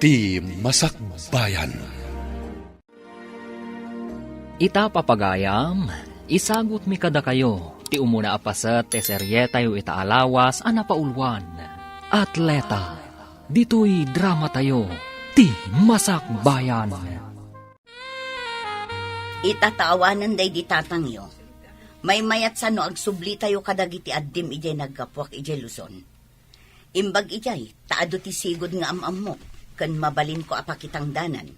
ti Masakbayan. Ita papagayam, isagot mi kada kayo, ti umuna apasat te serye tayo itaalawas anapaulwan. Atleta, dito'y drama tayo, ti Masakbayan. Itatawanan day di tatangyo. May mayat sa no agsubli tayo kadagiti addim ijay naggapwak ijay Luzon. Imbag ijay, taado ti sigod nga amam mo, kan mabalin ko apakitang danan.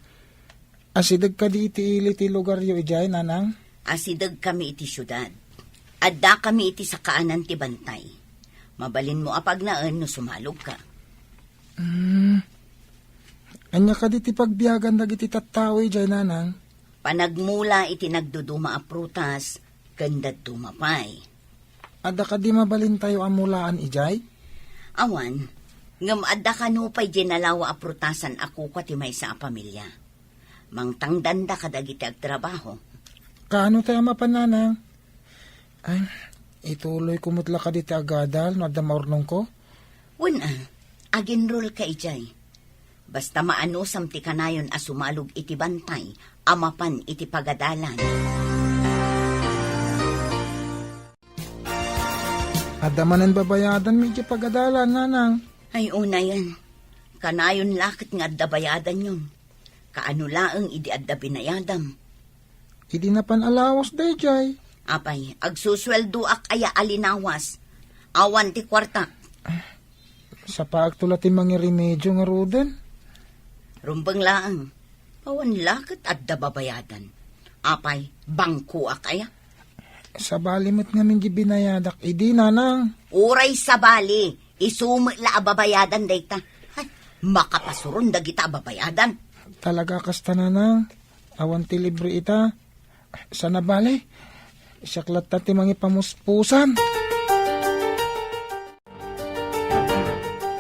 Asidag ka di iti ili ti lugar yo ijay, nanang? Asidag kami iti syudad. Adda kami iti sa kaanan ti bantay. Mabalin mo apag naan no sumalog ka. Anya ka di ti pagbiyagan dagiti tattaw ijay, nanang? Panagmula iti nagduduma a prutas, gandad dumapay. Ada ka di mabalin tayo amulaan ijay? Awan, ngam adda kanupay ginalawa a prutasan ako ka ti may sa pamilya. Mangtangdanda ka dagiti agtrabaho. Kaano tayo mapananang? Ay, ituloy kumutla ka di ti agadal no adda maurnong ko? Una, aginrol ka ijay. Basta maanusam ti kanayon a sumalog iti bantay, amapan iti pagadalan. Adda manan babayadan medyo pagadalan, nanang. Ay una yan, kanayon lakit nga adda bayadan yun. Kaano laeng idi adda binayadam. Idi na panalawas day jay. Apay, agsusweldo ak aya alinawas. Awan ti kwarta. Sa paagtula ti mga remedyo nga ruden. Rumbang laeng, awan lakit adda babayadan. Apay, bangko ak aya. Sa balimot nga mingi binayadak, idi nanang. Uray sa bali, isumit la ababayadan dayta. Ay, makapasuron dagita ababayadan. Talaga kasta nanang. Awan ti libre ita. Sana bali. Isaklat ta ti mga pamuspusan.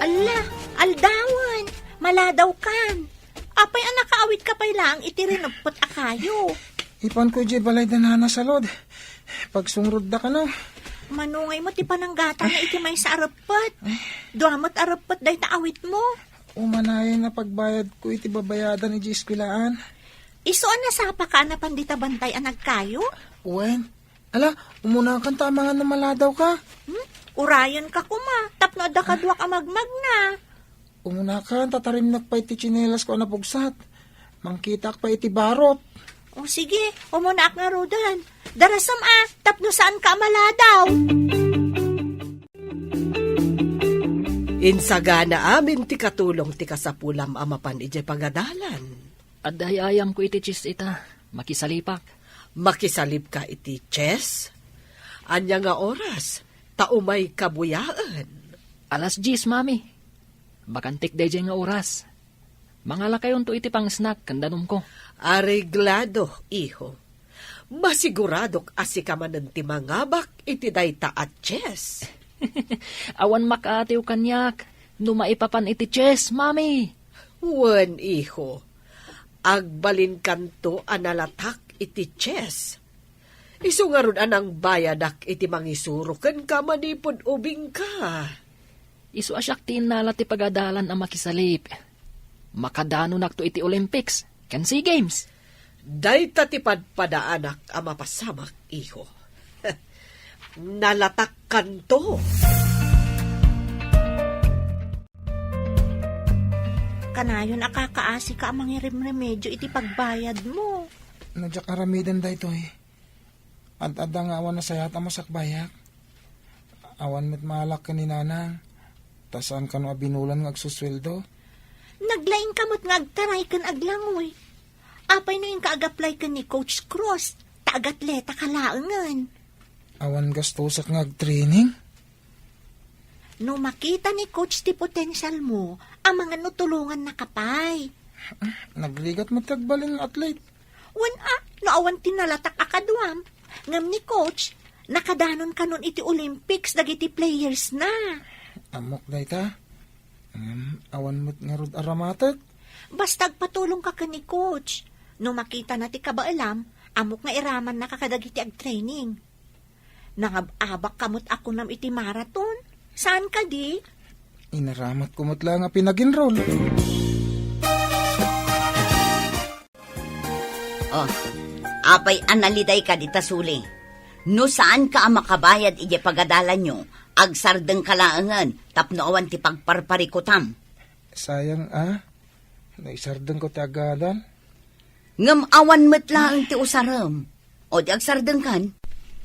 Ala, aldawan, maladaw kan. Apay anak kaawit ka pay lang, itirinagpot akayo. Ipan ko di balay danana sa lod. Pagsungrod da ka no. Manungay mo ti pananggata na iti may sa arapot. Duamot arapot day taawit mo. Umanayan na pagbayad ko iti babayadan ni Eskwilaan. Isuan na sapa ka na pandita bantay anag kayo? Uwen, ala, umuna kang tama nga na maladaw ka. Urayan ka kuma, tapno da ka duwak amagmag na. Umuna ka, tatarimnak pa iti chinelas ko na pugsat. Mangkitak pa iti barot. O sige, umunak nga rodan. Darasam tapno saan ka maladaw? Insagana amin ti katulong ti kasapulam amapan ije pagadalan. Adayayam ko iti chis ita, makisalipak. Makisalib ka iti chess? Anya nga oras, taumay kabuyaan. Alas 10, mami. Bakantik day nga oras. Mangala kayon to iti pang snack, kandanom ko. Areglado, iho. Masiguradok asikaman ti mangabak iti dayta at chess. Awan makaatiw kanyak, numaipapan iti chess, mami. Wen, iho. Agbalin kanto analatak iti chess. Isungarun anang bayadak iti mangisuro ken ka manipod ubing ka. Isu asyak tinala ti pagadalan ang makisalip. Makadano nakto iti Olympics, ken SEA Games. Dayta ti padpadaanak ang mapasamak, iho. Nalatak kanto. Kanayon akakaasi ka ang mga remedyo iti pagbayad mo. Nadya karamidan da ito eh. Ad-ada nga awan na sayat ang masakbayak. Awan met malak ka ni nanang. Tasan ka no abinulan ng agsusweldo. Naglaing kamot nga agtaray kan aglangoy. Apay no yung kaag-apply ka ni Coach Cross, taagatleta ka laangan. Awan gastusak nga ag-training. No makita ni Coach ti potential mo, ang mga nutulungan na kapay. Nagligat mo tagbalin ng athlete. Naawan tinalatak akadwam. Ngam ni Coach, nakadanon ka nun iti Olympics, dagiti players na. Amok da ita. Awan mo't nga rod aramatek. Bastag patulong ka ka ni Coach. No makita na ti kabaalam, amok nga iraman na kakadagiti ag-training. Nangababak kamot ako nam iti marathon. Saan ka di? Inaramat ko mo't lang nga pinag-enroll. Oh, apay analiday ka dita suli. No saan ka ang makabayad ije pagadalan nyo, agsardeng kalaangan, tapno awan ti pagparparikutam. Sayang naisardeng ko ti agadan. Ngam awan metlaang ti usaram. O di agsardeng kan,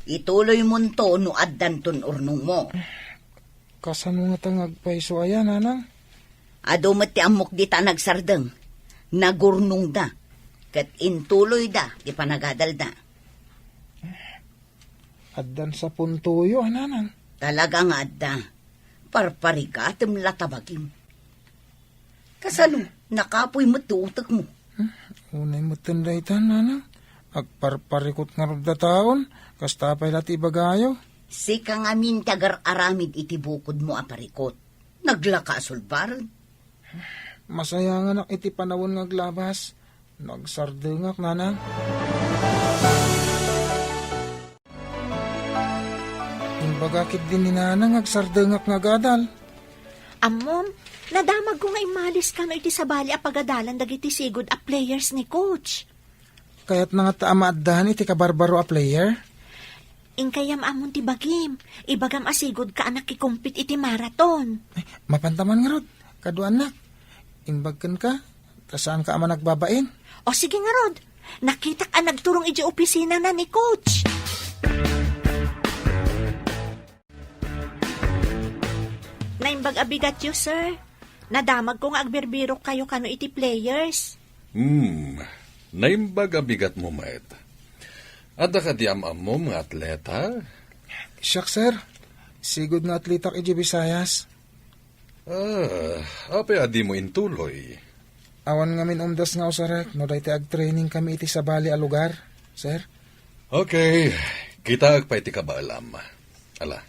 ituloy mo to no addan tun urnong mo. Kasan mo nga tangagpaiso ayan, nanang? Adumat ti amok di ta nagsardeng, nagurnong da, kat intuloy da, di panagadal da. Addan sa puntuyo, nanang. Talaga nga adda, parparigatem latabagim. Kasano, nakapoy mo tuutak mo. Unay mo tinday tan, nanang. Agparparikot nga rod da taon, kastapay lati bagayo. Si kang amin tagar aramid iti bukod mo aparikot. Naglaka sulbaran. Masaya nga nak iti panawon nga glabas. Nagsardengak, nanang. Imbagakit din ni nanang agsardengak nga gadal. Amom, nadamag ko nga imalis ka no iti sabali a pagadalan dagiti sigod a players ni coach. Kaya't nga taama addahan iti kabarbaro a player. Inkayam amon ti bagim, ibagam asigod ka anak kikumpit iti marathon. Ay, mapantaman nga rod, kaduan nak. Imbagkan ka, tasaan ka ama nagbabain. O sige nga Rod, nakita ka nagturong iti opisina na ni coach. Naimbag abigat yu, sir. Nadamag ko nga agberbiro kayo kano iti players. Naimbag abigat mo, Maet. Ada ka di amam mo mga atleta? Siyak, sir. Sigod nga atletak iti Visayas. Apay adi mo intuloy. Awan nga min umdas nga usarek, no dahi ag-training kami iti sa bali a lugar, sir. Okay, kita agpay ti kabaalam. Ala,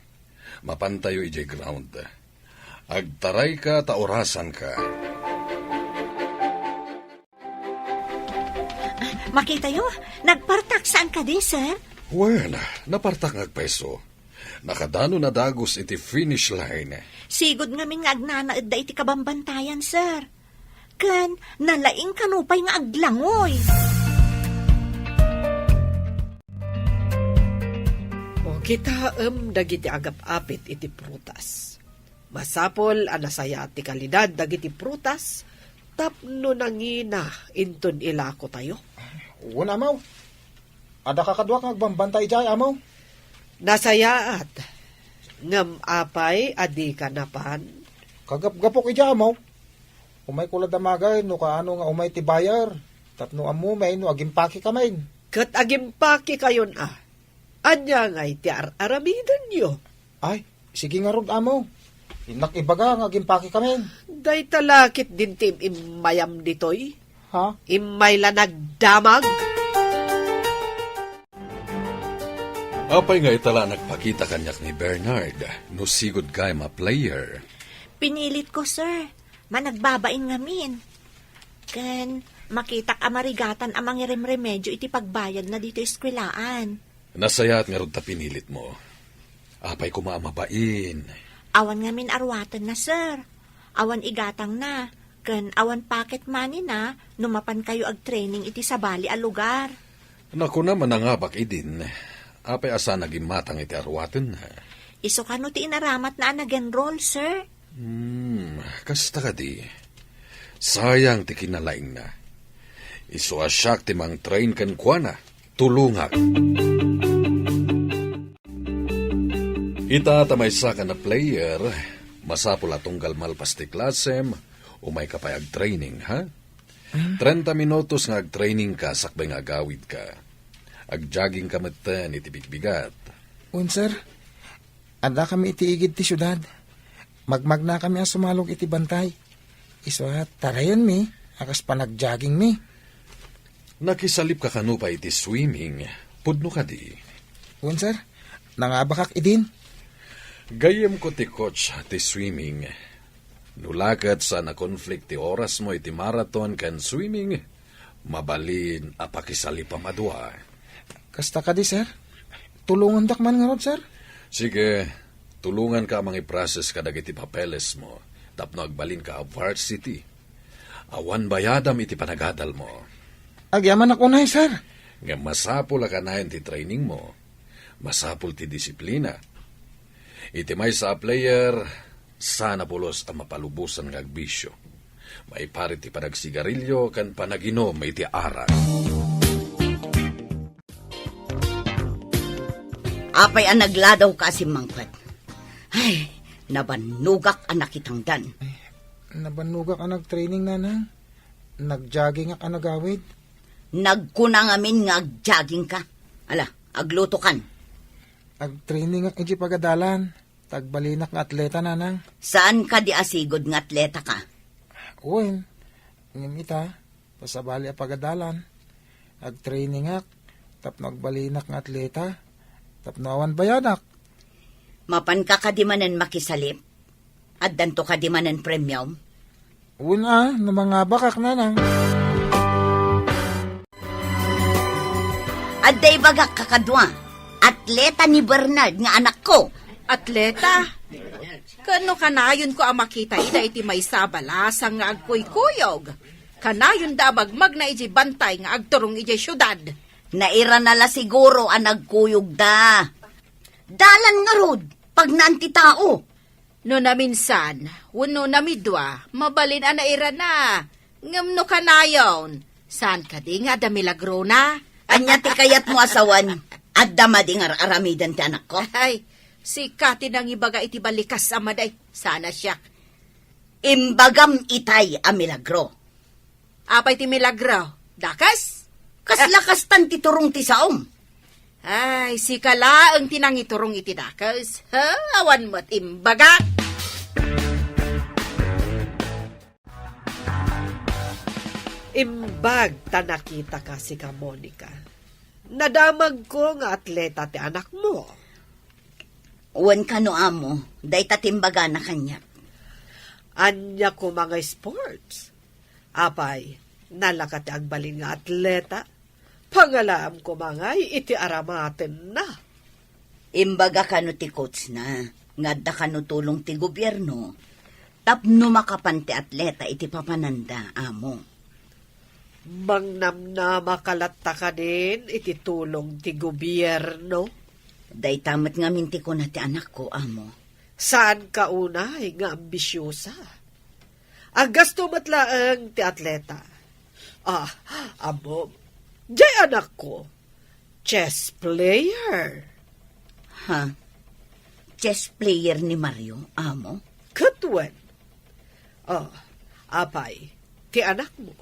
mapantayo ijay ground. Agtaray ka, taorasan ka. Makita yo, nagpartak saan ka di, sir? Well, napartak agpeso. Nakadano na dagos iti finish line. Sigod nga min nga agnanaed da iti kabambantayan, sir. Ken, nalaing kanupay nga aglangoy. O kita dagiti agap-apit iti prutas. Masapol anasaya ti kalidad dagiti prutas, tapno nangina inton ilako tayo. Uwan, amaw. Ada kakadwa kang agbambantay jay, amaw. Nasayaat, ngam apay adi kanapan. Kagap-gapok ija, amaw. Umay kulad amagay, no kaano nga umay ti bayar. Tapno amumay, no agimpaki kamay. Kat agimpaki kayon Anya ngay ti aramidan nyo. Ay, sige nga rod, amaw. Inak ibaga nga agimpaki kamay. Day talakit din tim imayam ditoy. Ha? Imay la nagdamag. Apay nga itala nagpakita kanyak ni Bernard, no sigod kay ma player. Pinilit ko, sir. Managbabain ngamin. Ken, makita ka marigatan amang remedyo iti pagbayad na dito eskwelaan. Nasayat nga rod ta pinilit mo. Apay kumamabain. Awan ngamin arwatan na, sir. Awan igatang na. Ken, awan pocket money na, numapan kayo ag-training iti sabali a lugar. Naku naman nangabak idin. Apay asa naging matang iti arwaten na. Iso kano ti inaramat na nag-enroll, sir? Kasta ka di. Sayang ti kinalaing na. Iso asyak ti mang train kan kwa na. Tulungak. Ita tamay sa ka na player, masapul atunggal malpas ti klasem, umay kapay ag-training, ha? 30 minutos nga ag-training ka, sakbay nga agawid ka. Ag-jogging ka matan iti bigbigat. Un, sir. Ada kami iti igid ti syudad. Magmag na kami ang sumalog iti bantay. Iso tarayan mi, akas panag-jogging mi. Nakisalip ka kanupa iti swimming, pudno ka di. Un, sir. Nangabakak idin. Gayem ko ti coach ti swimming. Nulakat sa na-conflict ti oras mo iti marathon kan swimming, mabalin apakisalip amadwa. Kasta ka di, sir. Tulungan dakman nga rod, sir. Sige, tulungan ka mang i-process ka dagiti papeles mo, tapno agbalin ka a varsity. Awan bayadam iti panagadal mo. Agyaman ako na, sir. Nga masapul ka na ti training mo. Masapul ti disiplina. Iti may sa player, sana pulos ang mapalubusan ng agbisyo. May pari ti panagsigarilyo kan panaginom iti arak. Apay ang nagladaw ka si Mangpet. Ay, nabanugak ang nakitangdan. Nabanugak ka nag-training, nanang. Nag-jogging ka nagawid. Nagkunang amin nga agjogging ka. Ala, agluto kan. Ag-training ka iti pagadalan. Tagbalinak nga atleta, nanang. Saan ka di asigod nga atleta ka? Uwin, ngimita, pasabali a pagadalan. Ag-training ak, tapno agbalinak nga atleta. Tapno awan bayadak. Mapan ka kadimanan makisalip? At danto kadimanan premium? Una, no mga bakak, nanang. At day bagak kakadwa, atleta ni Bernard nga anak ko. Atleta? Kano kanayon ko ang makita ida iti may sabalasang nga agkuy-kuyog. Kanayon dabag magna iti bantay nga agturong iti syudad. Naira nala siguro ang nagkuyog da. Dalan nga rod, pag naanti tao. No naminsan, wano namidwa, mabalin ang naira na. Ngam no kanayon, saan ka di nga da milagro na? Anya ti kayat mo asawan, at damading aramidan ti anak ko. Ay, si Kati nang ibaga iti balikas amaday. Sana siya. Imbagam itay a milagro. Apay ti milagro. Dakas? Kaslakas tan ti turong ti saom. Ay, si Kala ang tinangiturong iti dakas. Ha? Awan mo't imbaga. Imbag ta nakita ka si ka, Monica. Nadamag ko nga atleta ti anak mo. Uwan ka no amo, day tatimbaga na kanya. Anya ko mga sports. Apay, nalakat ti agbalin nga atleta. Pangalaam ko mga iti aramaten na. Imbaga ka no ti coach na, ngadda ka no tulong ti gobyerno. Tapno makapan ti atleta iti papananda, amo. Mangnam makalatta ka din iti tulong ti gobyerno. Day tamat nga minti ko na ti anak ko, amo. Saan ka unay nga ambisyosa? Agasto matlaang ti atleta. Amo, jay anak ko, chess player. Ha? Chess player ni Mario, amo? Katwen. Apay, ti anak mo.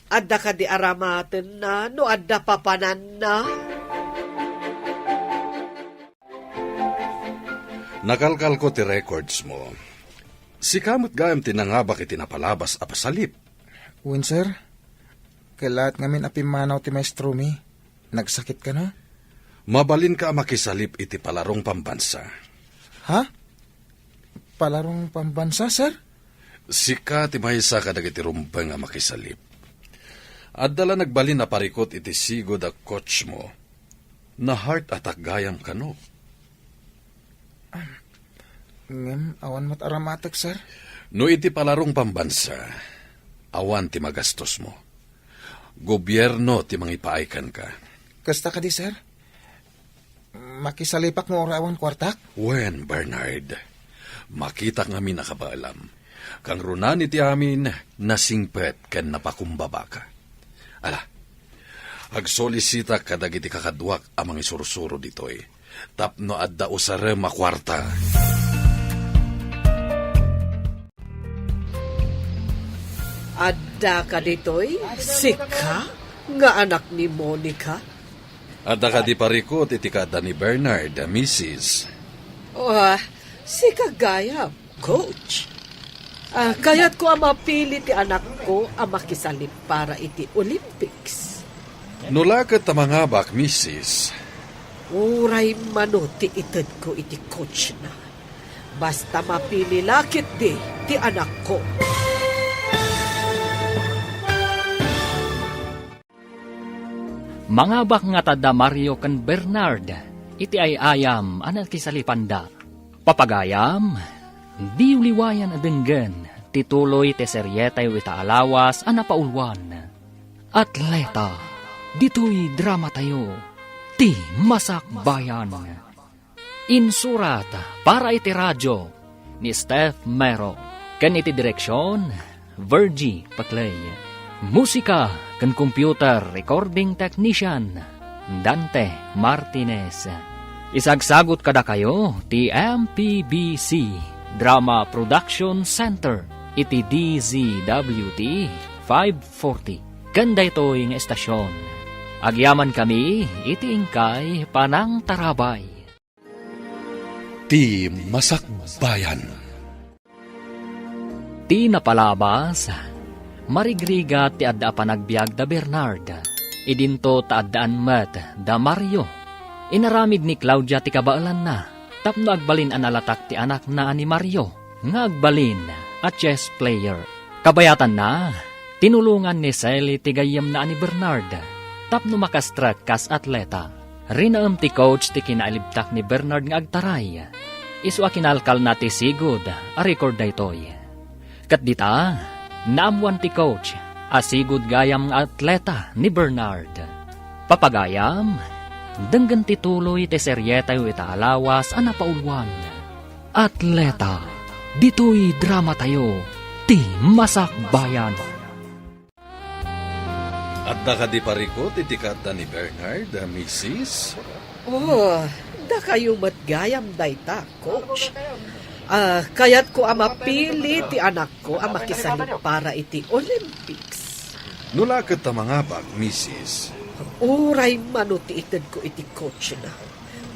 Adda ka di aramaten na, no adda papanan na. Nakalkal ko ti records mo. Si kamot gayam tinangabak iti napalabas a pasalip. Uwin, sir. Kailat ngamin apimanaw ti maestro mi. Nagsakit ka na? Mabalin ka makisalip iti palarong pambansa. Ha? Palarong pambansa, sir? Sika ti maysa ka dagiti rumbeng nga makisalip. At dala nagbalin na parikot iti sigod a coach mo. Na heart attack gayam ka no. Ngem, awan mat aramatek, sir. No iti palarong pambansa, awan ti magastos mo. Gobyerno ti mangipaaykan ka. Kasta ka di, sir? Makisalipak mo orawan kwartak? Wen, Bernard, makita nga mi nakabaalam. Kang runan iti amin, nasingpet ken napakumbaba ka. Ala, agsolisita kadagiti kakadwak amang isursuro ditoy. Tapno adda usare makwarta. Adda ka ditoy, sika, nga anak ni Monica. Adda ka di parikot iti kada ni Bernard, Mrs. Si kagaya, coach. Kaya't ko ang mapili ti anak ko ang makisalip para iti Olympics. Nulakat ta mga bak, Mrs. Uray mano ti ited ko iti coach na. Basta mapili lakit di ti anak ko. Mga bak nga tada Mario kan Bernard, iti ay ayam anak kisalipanda. Papagayam, di uliwayan adenggen, tituloy te seryetay wita alawas anapaulwan. Atleta, dito'y drama tayo, ti masakbayan. Insurat para iti radyo ni Steph Mero. Kan iti direksyon, Virgie Paclay. Musika kan computer recording technician, Dante Martinez. Isagsagot kada kayo ti MPBC Drama Production Center iti DZWT 540. Ganda ito'y nga estasyon. Agyaman kami iti ingkay Panang Tarabay. Ti Masakbayan. Ti napalabas, marigriga ti adda panagbiag da Bernard. Idinto ta addaan met da Mario. Inaramid ni Claudia ti kabaalan na. Tapno agbalin analatak ti anak na ni Mario. Nga agbalin at chess player. Kabayatan na, tinulungan ni Sally ti gayam na ni Bernard. Tapno makastrat kas atleta. Rinaam ti coach ti kinaalibtak ni Bernard nga agtaray. Isu akinalkal na ti sigod, a record da itoy. Kat dita, naamuan ti coach, asigod gayam nga atleta ni Bernard. Papagayam, denggan ti tuloy ti serye tayo itaalawas a napaulwan. Atleta, dito'y drama tayo, ti masakbayan. At nakadi parikot itikata ni Bernard, Mrs. Oh, da kayo matgayam dayta, coach. Kaya't ko ang mapili ti anak ko ang makisalip para iti Olympics. Nulakot ta mga bag, Mrs. Uray manutiitan ko iti coach na.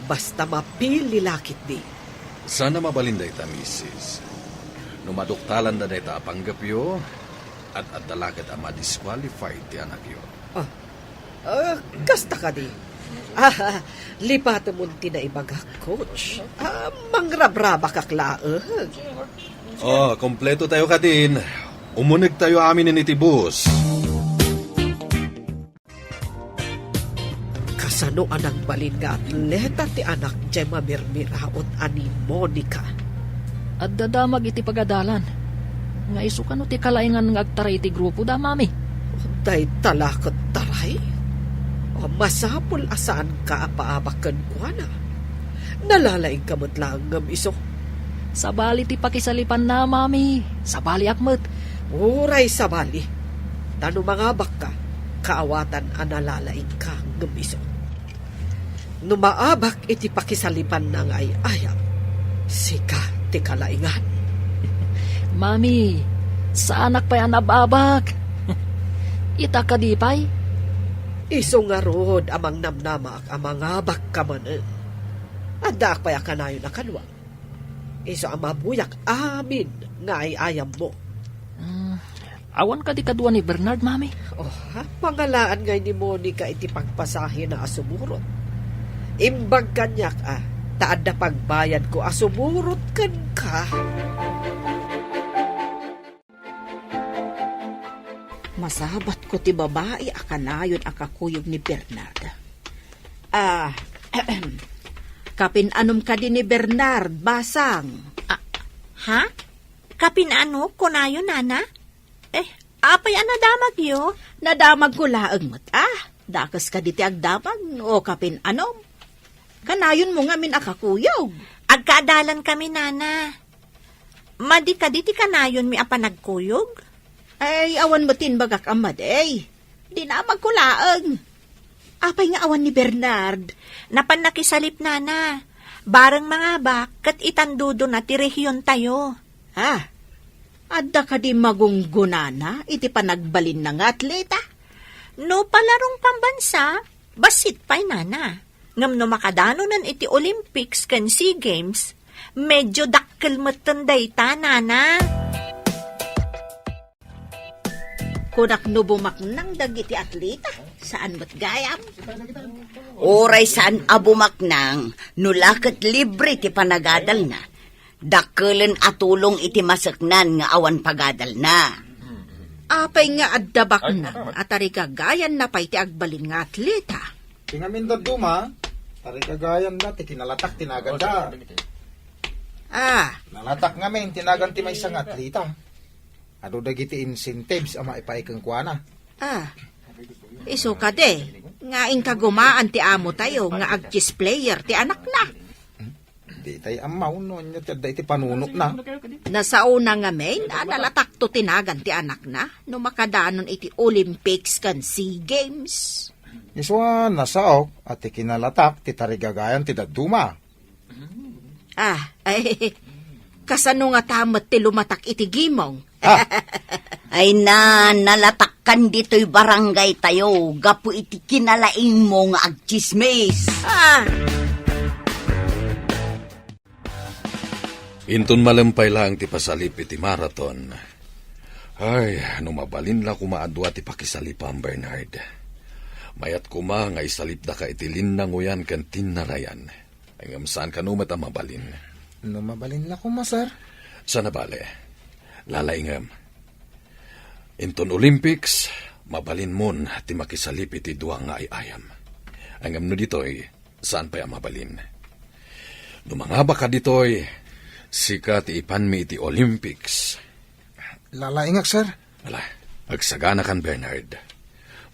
Basta mapili lakit di. Sana mabalinday ta, Mrs. Numaduktalan na day ta apanggapyo at dalagat ang ma-disqualified ti anak yo. Kasta ka di. Lipat mo tinaibaga, coach. Mangrabraba kaklaag. Kompleto tayo ka din. Umunig tayo amin ni Tibus. Kasano anang balin nga atleta ti anak Gemma Mirmiraot ani Monica. At dadamag iti pagadalan. Nga iso kano ti kalaingan nga agtaray iti grupo da, mami. Day talakot taray. Masapol asaan ka apaabakan ko na. Nalalaing kamot lang ngam iso. Sabali ti pakisalipan na, mami. Sabali akmet. Uray sabali. Tano mga baka, kaawatan ang nalalaing ka ngam iso. Numaabak iti pakisalipan ng ay-ayam. Sika ti kalaingan. Mami, sa anak pa yan nababak. Ita ka di pa'y? Iso nga rod amang namnamak amang abak ka man. Adak pa ka na yun na kanwa. Iso ang mabuyak amin nga ay ayam mo. Awan ka di kadwa ni Bernard, mami. Pangalaan ngay ni Monica iti pagpasahin na asumurot. Imbag kanyak taad na pagbayad ko asumurot kan ka. Masabat ko ti babae akanayon akakuyog ni Bernard. Kapin-anom ka din ni Bernard, basang. Ha? Kapinano? Kunayo, nana? Apay nadamag yo? Nadamag ko laang mat. Dakas ka diti agdamag o kapin-anom. Kanayon mo nga min akakuyog. Agkaadalan kami, nana. Madi ka diti kanayon mi apanagkuyog? Ay, awan mo tinbagak amad Di na magkulaang. Apay nga awan ni Bernard. Napan nakisalip, nana. Barang mga bak, kat itandudo na ti rehiyon tayo. Adda ka di magunggunana, iti panagbalin ng atleta. No palarong pambansa, basit pa'y, nana. Ngam no makadano nan iti Olympics kan SEA Games, medyo dakkel matanday ta, nana. Kunak no bumaknang dagiti atleta, saan mo't gayam? Oray saan abumaknang, nulakat libre ti panagadal na. Dakelen atulong iti masaknan nga awan pagadal na. Apay nga addabak na, atari kagayan na pa'y ti agbalin nga atleta. Tingamin da duma, tari kagayan da, ti kinalatak tinaganda. Nalatak ngamin, tinagan ti may isang atleta. Ano dagiti incentives ang maipaikang kuana? Iso ka de, nga ing kagumaan ti amo tayo, nga ag-chess player ti anak na. Di tayo amaw no, niya iti panunot na. Nasauna nga may, nalatak to tinagan ti anak na, no makadanon iti Olympics kan SEA Games. Iswa nasaok at ikinalatak ti tarigagayan ti daduma. Ay, kasano nga tamat ti lumatak iti gimong? Ay nalatakkan dito'y barangay tayo, gapu iti kinalaing mo nga agchismis. Inton malampay lang ti pasalip iti marathon. Ay, mabalin la kumaadwa ti pakisalipam, Bernard. Mayat kuma nga isalip da ka iti linnanguyan kan tinarayan. Ay saan ka numat ang mabalin? Mabalin la ko, sir. Sana bale, lalaingam. Inton Olympics, mabalin mon ti makisalip iti duwa nga ayam. Angam no ditoy, saan pa ang mabalin? Numangaba ka ditoy, sika ti ipanmi iti Olympics. Lalaingak, sir. Wala, agsagana kan Bernard.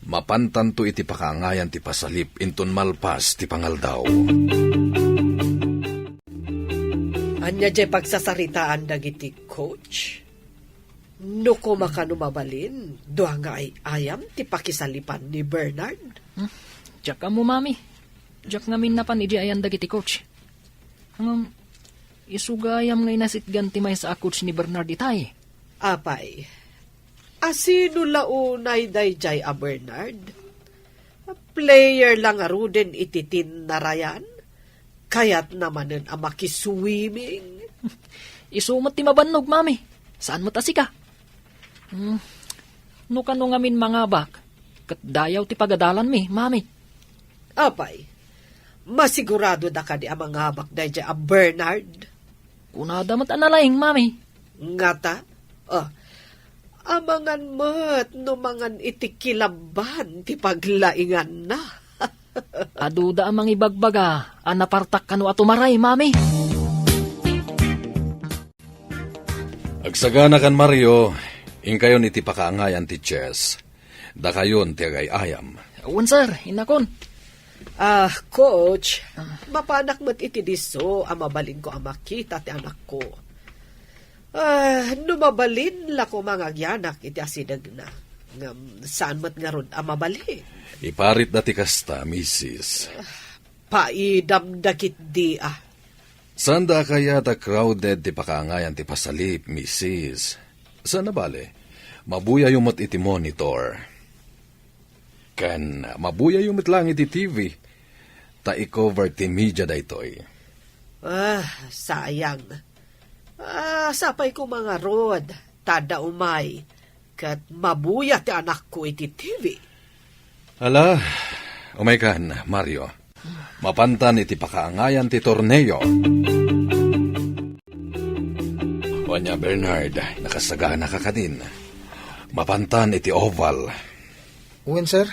Mapantan to iti pakaangayan ti pasalip inton malpas ti pangaldaw. Anya jay pagsasaritaan dagiti coach. No ko makanumabalin, doha nga ay ayam ti pakisalipan ni Bernard. Diyak ka mo, mami. Diyak ngamin na pan iji ayan dagiti coach. Isugayam ngay nasitgan ti may sa coach ni Bernard itay. Apay, asino launay dayjay a Bernard? Player lang aruden iti tinarayan, kayat namanen a makiswimming. Isumat ti mabannog, mami. Saan mo tasi ka? No kano ngamin mga bak, kat dayaw ti pagadalan mi, mami. Apay, masigurado da ka di a mga habak dayjay a Bernard? Kunada mat analaing, mami. Ngata, amangan mat no mangan itikilaban ti paglaingan na. Aduda ang mga ibagbaga, anapartak kano atumaray, mami. Agsagana kan Mario, ingkayon iti pakaangayan ti chess. Da kayon ti agayayam. Awan, sir, inakon. Coach, mapanak mo't iti diso, mabalin ko ang makita ti anak ko. Numabalin la ko mga agyanak iti asidag na. Saan mo't nga ron mabalin? Iparit dati kasta, Mrs. Paidam dakit di Sanda kaya ta crowded ti pakaangayan ti pasalip, Mrs. Sana bale, mabuya yung mat iti monitor. Kan mabuya yung mat lang iti TV. Ta i-cover ti media daytoy. Sayang. Sapay ko mga rod, tada umay, kat mabuya ti anak ko iti TV. Ala, umay kan, Mario. Mapantan iti pakaangayan ti torneo. Wanya Bernard, nakasagana ka din. Mapantan iti oval. Uwen, sir.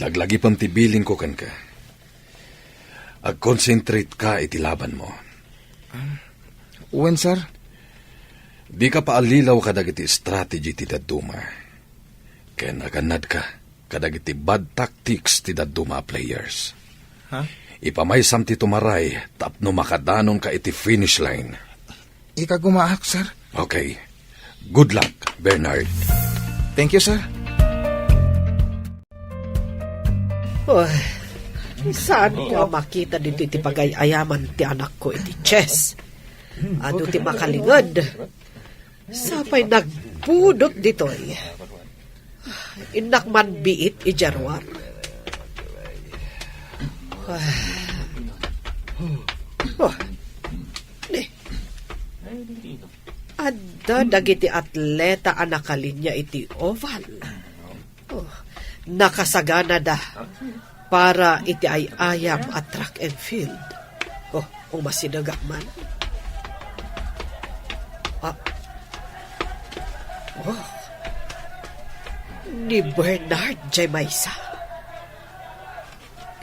Laglagi pang tibilin ko kan ka. Ag-concentrate ka iti laban mo. Uwen, sir. Di ka paalilaw kadag iti strategy ti daduma. Kaya naganad ka kadag iti bad tactics ti daduma players. Ipamaysam ti tumaray tapno makadanon ka iti finish line. Ika gumaak, sir. Okay. Good luck, Bernard. Thank you, sir. Saan ko makita dito iti pagayayaman ti anak ko iti chess? Ano ti makalingad? Sapay nagpudot ditoy. Inak man biit ijarwar. Adda dagiti atleta ang nakalinya iti oval. Nakasagana da para iti ayam at track and field. Kung masinaga man. Ni Bernard J. Maysa.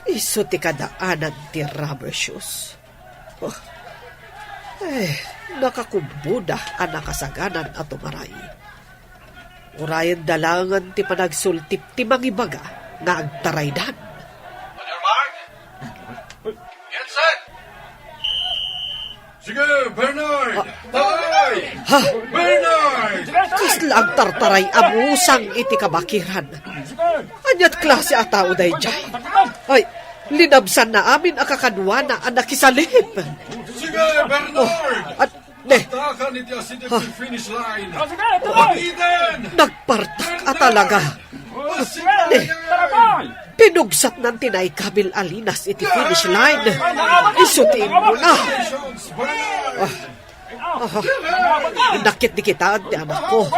Iso ti kadaanan ti rubber shoes. Nakakumbuda ang nakasaganan at umaray. Urayan dalangan ti panagsultip ti mangibaga nga agtaraydan. Get set! Sige, Bernard! Taray! Ha? Bernard! Kasla agtartaray amusang iti kabakiran. Anyat klase a tao day jay. Ay, linabsan na amin akakadwa na ang nakisalip. Sige, Bernard! At, ne, Takan iti asidip ti finish line! Pag-iden! nagpartak at talaga. Ne, pinugsat ng tinay Kabil Alinas iti finish line. Isutiin mo na. Nakit di kita at anak ko.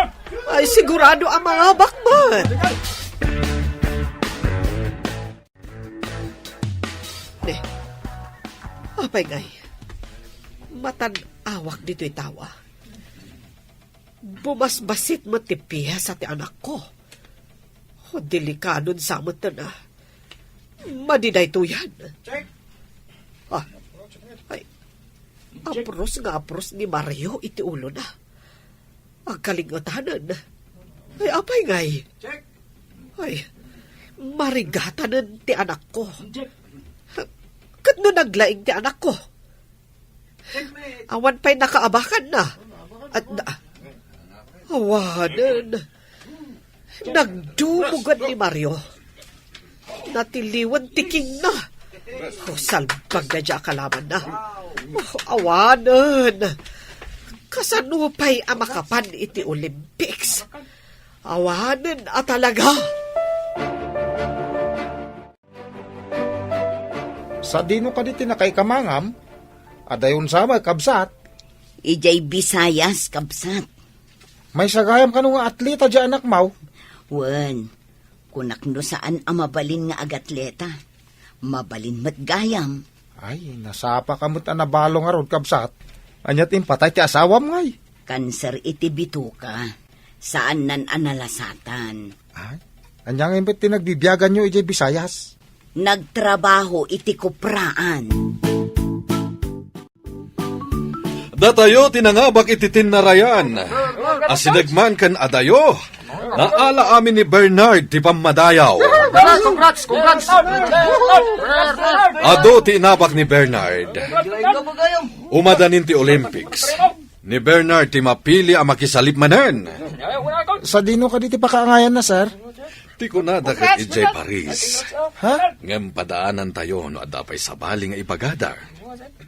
Ay, sigurado ang mga bakman. Ne, apay ngay. Matan-awak dito'y tawa. Bumasbasit mo ti piya sa ti anak ko. O delikadon sa mo na. Madiday to yan. Ah, ay, apros ni Mario iti ulo na. Ang kalingatanan. Ay, apay ngay. Ay, marigatanan ti anak ko. Kat no naglaing ti anak ko. Awan pa'y nakaabakan na. At awanan. Nagdumugan ni Mario. Natiliwan tiking na. Salbag na dya kalaman na. Awanan. Kasanupay ang makapan iti Olympics. Awanan at talaga. Sa dino ka di tinakay kamangam, adayon sama kabsat, Ijay Bisayas, kabsat. may sagayam ka nga atleta dyan anak mau. Wen, kunakno saan ang mabalin nga agatleta. Mabalin matgayam. Ay, nasapa ka mo't anabalo nga ron kabsat. Anyat impatay ti asawam ngay. Kanser iti bituka. Saan nan analasatan. Ay, anyang impet tinagbibiyagan nyo ijay Bisayas. Nagtrabaho iti kupraan. Datayo tinangabak iti tinarayan. Asinagman kan adayo. Naala amin ni Bernard ti pamadayaw. Congrats! Ado ti inabak ni Bernard. Umadanin ti Olympics. Ni Bernard ti mapili ang makisalip manen. Sa dino ka di ti pakaangayan na, sir? Ti ko na dakat ijay Paris. Ha? Ngem padaanan tayo no adapay sabali nga ibagada.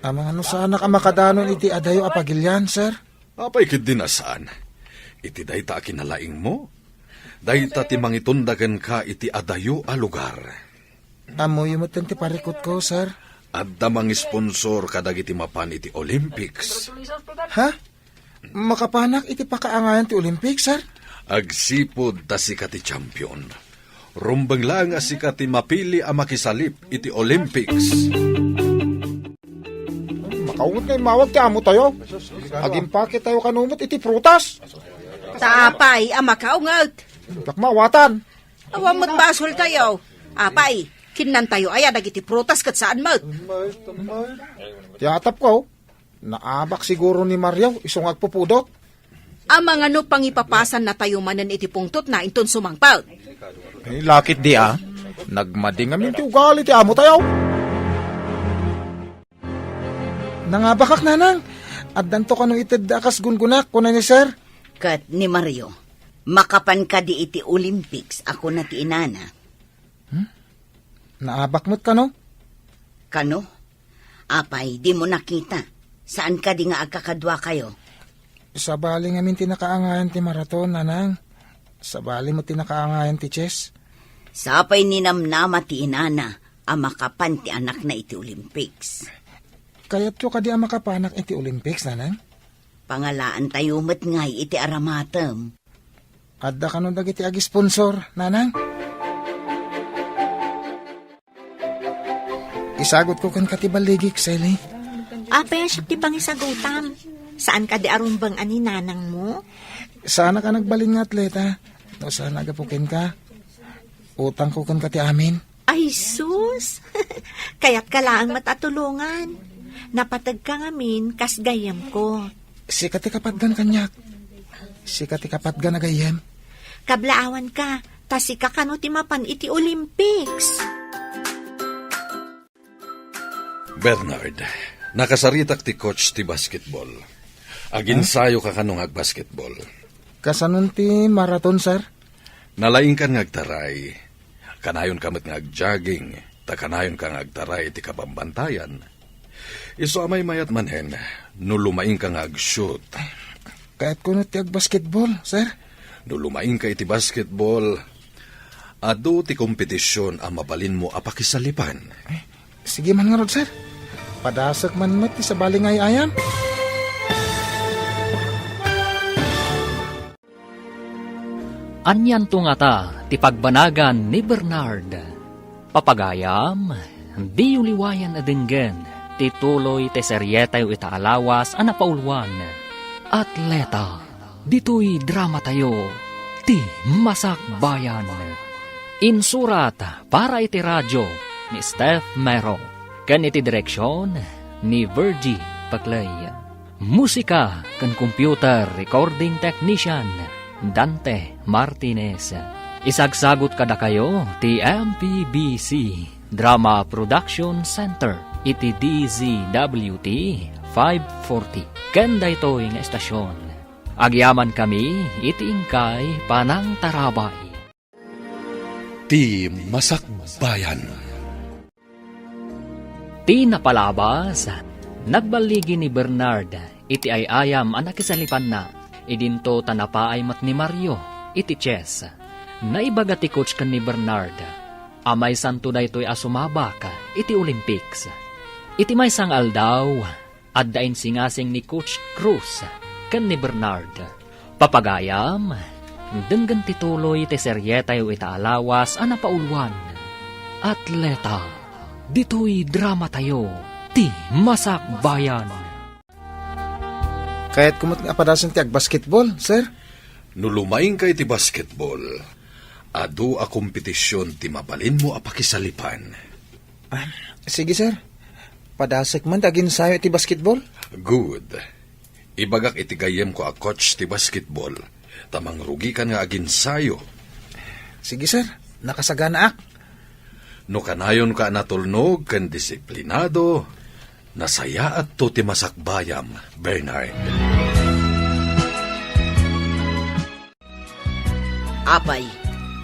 Amang ano sana ka makadanon iti adayo apagilyan, sir? Apay kid dinasaan. Iti dayta kinalaing mo. Dayta ti mangitundagan ka iti adayo a lugar. Amo yung ti parikot ko, sir. Adda mangi sponsor kadag iti mapan iti Olympics. Ha? Makapanak iti pakaangayan ti Olympics, sir? Agsipod ta si kati champion. Rumbang lang si kati mapili ang makisalip iti Olympics. Makaungot na mawag ti amo tayo. Agimpake tayo kanumot iti prutas. Tapay, ang makaungat. Takmawatan. Awamot basol tayo. Apay, kinan tayo ay dagiti prutas kat saan mo. Tiyatap ko. Naabak siguro ni Mario isong agpupudot. Ang mga no pangipapasan na tayo manan iti pungtot na inton sumangpal. Eh, lakit di Nagmading amin ti ugali ti amo tayo. Nangabakak nanang. At danto ka nung ited akas gungunak ko na ni sir. Kat ni Mario, makapan ka di iti Olympics, ako na ti inana. Naabak mo't ka no? Kano? Apay, di mo nakita. Saan ka di nga agkakadwa kayo? Sa bali nga min tinakaangayan ti maraton, nanang. Sa bali mo tinakaangayan ti chess. Sapay ninamnama ti inana, ang makapan ti anak na iti Olympics. Kaya't ko ka di ang makapanak iti Olympics, nanang. Pangalaan tayo met ngay iti aramatem. Adda ka nung dagiti agi sponsor, nanang. Isagot ko kan katibaligik, Sally. Apay, siya ti pangisagutam. Saan ka di arumbang ani nanang mo? Sana ka nagbalin nga atleta. No, sana agapukin ka. Utang ko kan kati amin. Ay, sus! Kaya't ka lang matatulungan. Napatag ka ngamin, kas gayam ko. Si kati kapatgan kanyak. Si kati kapatgan agayem. Kablaawan ka, tasi ka kano ti mapan iti Olympics. Bernard, nakasaritak ti coach ti basketball. Aginsayo ka kanong ag-basketball. Kasanon ti marathon, sir? Nalaing ka ngagtaray. Kanayon kamat ngag-jogging. Kanayon ka ngagtaray ti kapambantayan. Iso amay mayat manhen, no lumaing ka ngag-shoot. Kahit kuno ti ag-basketball, sir? No lumaing ka iti basketball, adu ti kompetisyon ang mabalin mo apakisalipan. Sige man nga rod, sir. Padasak man mat ti sa balingay ayan. Anyan to nga ta, ti pagbanagan ni Bernard. Papagayam, di uliwayan adinggen, ti tuloy ti seryetay itaalawas ana paulwan. Atleta, dito'y drama tayo, ti masakbayan. Insurat para iti radyo ni Steph Mero, kan iti direksyon ni Virgie Paclay. Musika kan computer recording technician Dante Martinez. Isagsagot kada kayo ti MPBC Drama Production Center iti DZWT 540. Kanda ito'y nga estasyon. Agyaman kami iti ingkay panang tarabay. Ti Masakbayan. Ti napalabas, nagbaligi ni Bernard, iti ay ayam anak isalipan na, idinto tanapaay mat ni Mario, iti chess. Naibaga ti coach kan ni Bernard, amay santo da ito'y asumabak, iti Olympics. Iti may sang aldaw, addain singasing ni Coach Cruz, kan ni Bernard. Papagayam, denggan tituloy ti seryetay itaalawas ana paulwan. Atleta, dito'y drama tayo, ti masakbayan. Kahit kumot nga padasan ti ag-basketball, sir? No lumaing ka iti basketball, adu a kompetisyon ti mabalin mo apakisalipan. Sige, sir. Padasek man tagin sayo ti basketball? Good. Ibagak iti gayem ko a coach ti basketball. Tamang rugi ka nga aginsayo. Sige, sir. Nakasagana ak. No kanayon ka natulnog kan disiplinado, nasaya at to ti masakbayam, Bernard. Apay,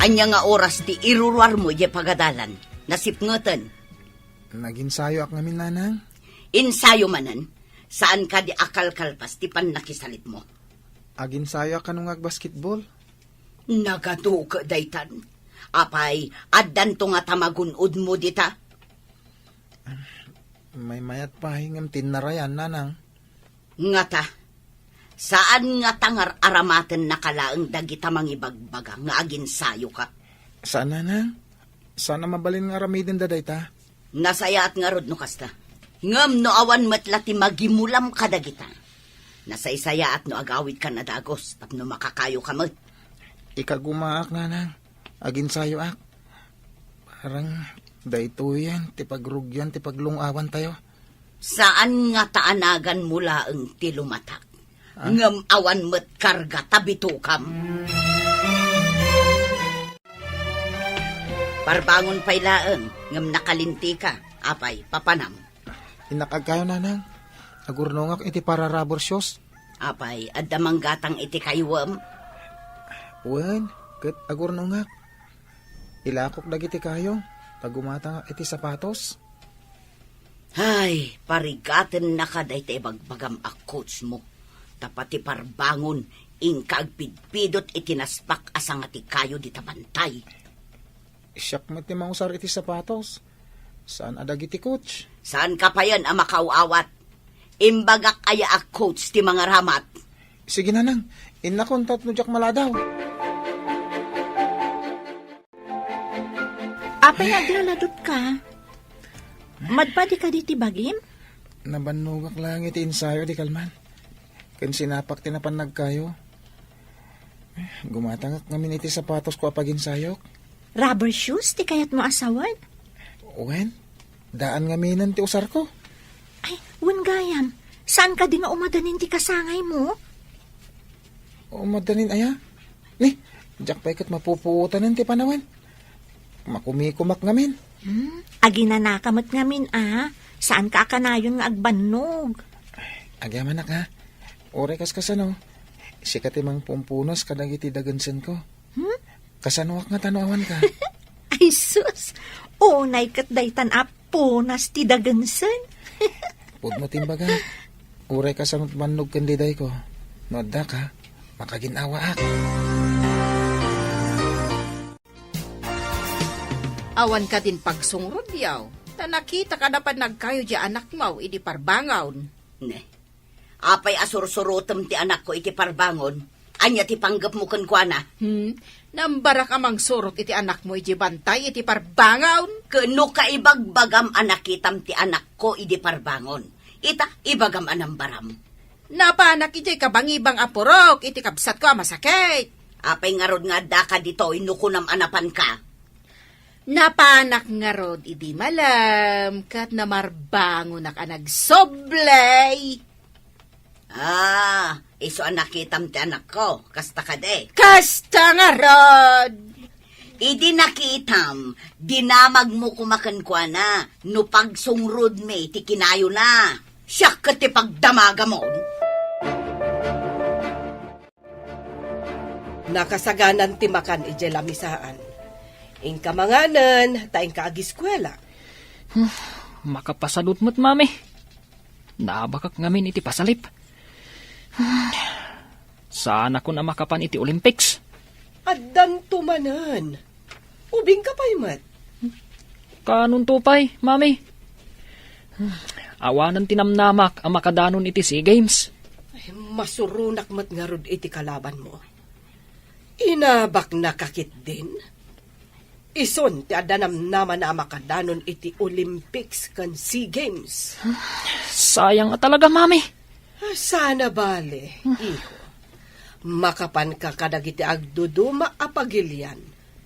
anya nga oras ti iruruar mo di pagadalan. Nasipngoten. Naginsayo ak ngamin, nanang. Insayo manan. Saan ka di akal kalpas ti pan nakisalit mo? Aginsayo ak kanong ag-basketball. Nagado ka daytan. Apay, addan to nga tamagunod mo dita. May mayat pa hingam tinarayan, nanang. Nga ta, saan nga tangar aramaten nakalaang dagita mangibagbaga nga aginsayo ka? Saan, nanang? Sana mabalin nga ramidin daday ta. Nasaya at nga rod no kasta. Ngam no awan matlati magimulam ka dagita. Nasaysaya at no agawid ka na dagos tapno makakayo ka mo. Ikagumaak, nanang. Aginsayo ak. Parang dayto yan, tipagrugyan, tipaglungawan tayo. Saan nga taanagan mula ang tilumatak? Ngam awan met karga tabitukam. Parbangon pailaeng, ngam nakalinti ka, apay, papanam. Inakag kayo, nanang. Agurnongak iti para rubber shoes. Apay, addamang gatang iti kaywam. Wen, ket agurnongak. Ilakok dagiti kayo. Tagumata iti sapatos. Ay, parigaten na ka dahi tayo bagbagam a coach mo. Tapati parbangon, ingkaagpidpidot itinaspak asang ati kayo di tabantay. Siyak mo ti mausar iti sapatos. Saan adag iti coach? Saan ka pa yan ang makaawat? Imbagak aya a coach ti mga ramat. Sige, nanang. Inakontat no jak maladaw. Apay naglaladot ka. Madpadi ka diti bagim? Nabanugak lang iti ensayo di kalman. Kan sinapak tinapan nagkayo. Gumatangak ngamin iti sapatos ko apag ensayok. Rubber shoes ti kayat mo asawan? Wen, daan ngaminan ti usar ko. Ay, wen gayam. Saan ka di nga umadanin ti kasangay mo? O madanin aya? Ni, Jak pa ikat mapupuutan ti panawan. Makumikumak ngamin. Agi na nakamot ngamin, Saan ka kanayon nga agbannog? Agyaman nak ha. Ore kas kasano. Sikat imang pumpunos kadagiti dagansen ko. Kasanuak nga tanawan ka. Ay sus, unay kat daytan apunas ti dagansen. Pud mo timbaga. Ore kasanot mannog kandiday ko. Noda ka, makaginawa ak. Awan ka din pagsungrod yaw. Ta nakita ka dapat nagkayo di anak mo, idi parbangawn. Ne. Apay asursurutem ti anak ko iti parbangon. Anya ti panggap mo kan kwa na. Nambarak amang surot iti anak mo, idi bantay, iti parbangawn. Kano ka ibagbagam anak itam ti anak ko iti parbangon. Ita ibagam anambaram. Napanak iti kabangibang apurok, iti kabsat ko masakit. Apay nga rod nga daka dito inukunam anapan ka. Napanak nga rod, idi malam, kat namarbango na ka nagsoblay. Iso anak itam ti anak ko, kasta ka de. Kasta nga rod! Idi nakitam, dinamag mo kumakan kwa na, no pagsungrod me, ti kinayo na. Siyak ka ti pagdamaga mo. Nakasaganan ti makan ije lamisaan. Ing kamanganan, taing kaagiskwela. Makapasalot mo't, mami. Nabakak ngamin iti pasalip. Saan ako na makapan iti Olympics? Addan tumanan. Ubing ka pa'y mat. Kanun tupay, mami. Awanan tinamnamak ang makadanon iti SEA Games. Ay, masurunak mat nga rod iti kalaban mo. Inabak na kakit din. Ison ti adanam naman na makadanon iti Olympics kan SEA Games. Sayang nga talaga, mami. Sana bale, iho. Makapan ka kadagiti agduduma apagilyan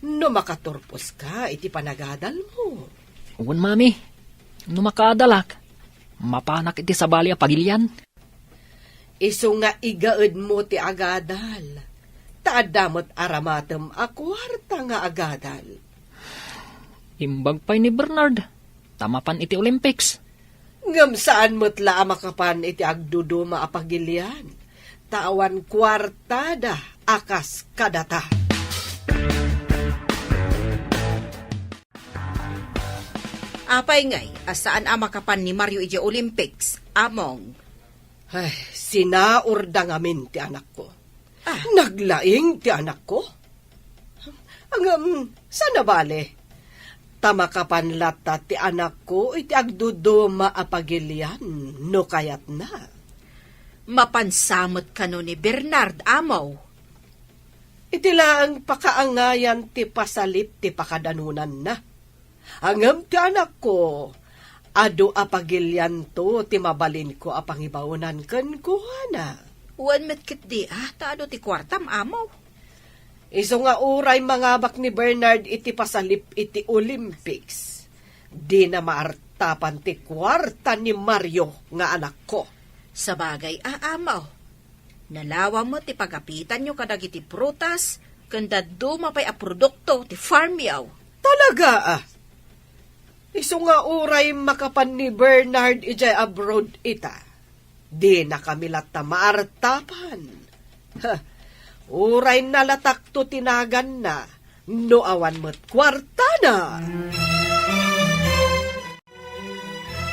no makaturpos ka iti panagadal mo. Uwan, mami. No makadalak, mapanak iti sabali a pagilyan. Iso nga igaed mo ti agadal. Taadamot aramatem a kwarta nga agadal. Imbag pa'y ni Bernard. Tamapan iti Olympics. Ngam saan mo't la makapan iti agduduma apagilyan. Tawan kwartada akas kadata. Apay ngay, asaan amakapan ni Mario ije Olympics, among. Ay, sinaurda ngamin ti anak ko. Naglaing ti anak ko? Sana bale? Tamakapan lata ti anak ko iti agduduma apagilyan no kayat na. Mapansamot ka no ni Bernard, amaw. Iti lang pakaangayan ti pasalip ti pakadanunan na. Angam ti anak ko, adu apagilyan to ti mabalin ko apangibaunan ken kuhana. Wan met kit di, taado ti kwartam, amaw. Iso nga uray mangabak ni Bernard iti pasalip iti Olympics. Di na maartapan ti kwarta ni Mario nga anak ko. Sa bagay, amaw. Nalawa mo ti pagapitan nyo kadag iti prutas, kanda dumapay a produkto ti farm yaw. Talaga Iso nga uray makapan ni Bernard ijay abroad ita. Di na kami lata maartapan. Uray nalatak to tinagan na, no awan mo't kwarta na.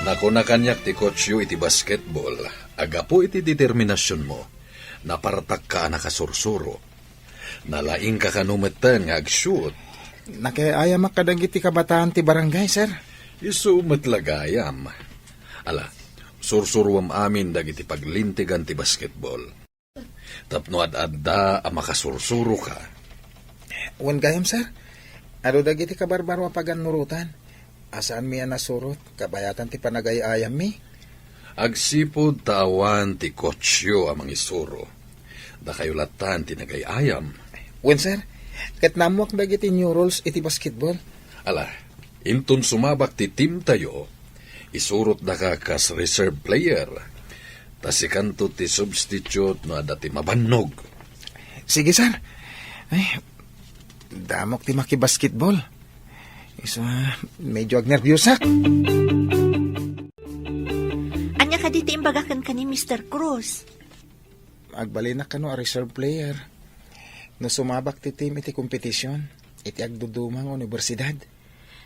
Nako na kanyak ti coach yu iti basketball, agapo iti determinasyon mo, napartak ka nakasursuro. Nalaing ka kanumeten nga ag-shoot. Nakiayam makadagiti kabataan ti barangay, sir. Isu matlagayam. Ala, sursuruam amin dagiti paglintigan ti basketball. Tapno ad-adda ang makasursuro ka. Wan gayam, sir. Ado dagiti kabarbaro paganurutan. Asaan mi nasurot, kabayatan ti panagayayam mi. Agsipod tawan ti kotsyo amang isuro. Da kayo latan ti nagayayam. Wan, sir. Kat namuak dagiti new rules iti basketball. Ala, inton sumabak ti team tayo, isurot da ka kas reserve player. Tasikanto ti substitute no adati mabannog. Sige, sir. Ay, Damok ti makibasketball. Isa, medyo agnervyusak. Anya ka diti imbagakan ka ni Mr. Cruz. Agbalinak ka no, a reserve player. No sumabak ti team iti kompetisyon, iti agdudumang universidad.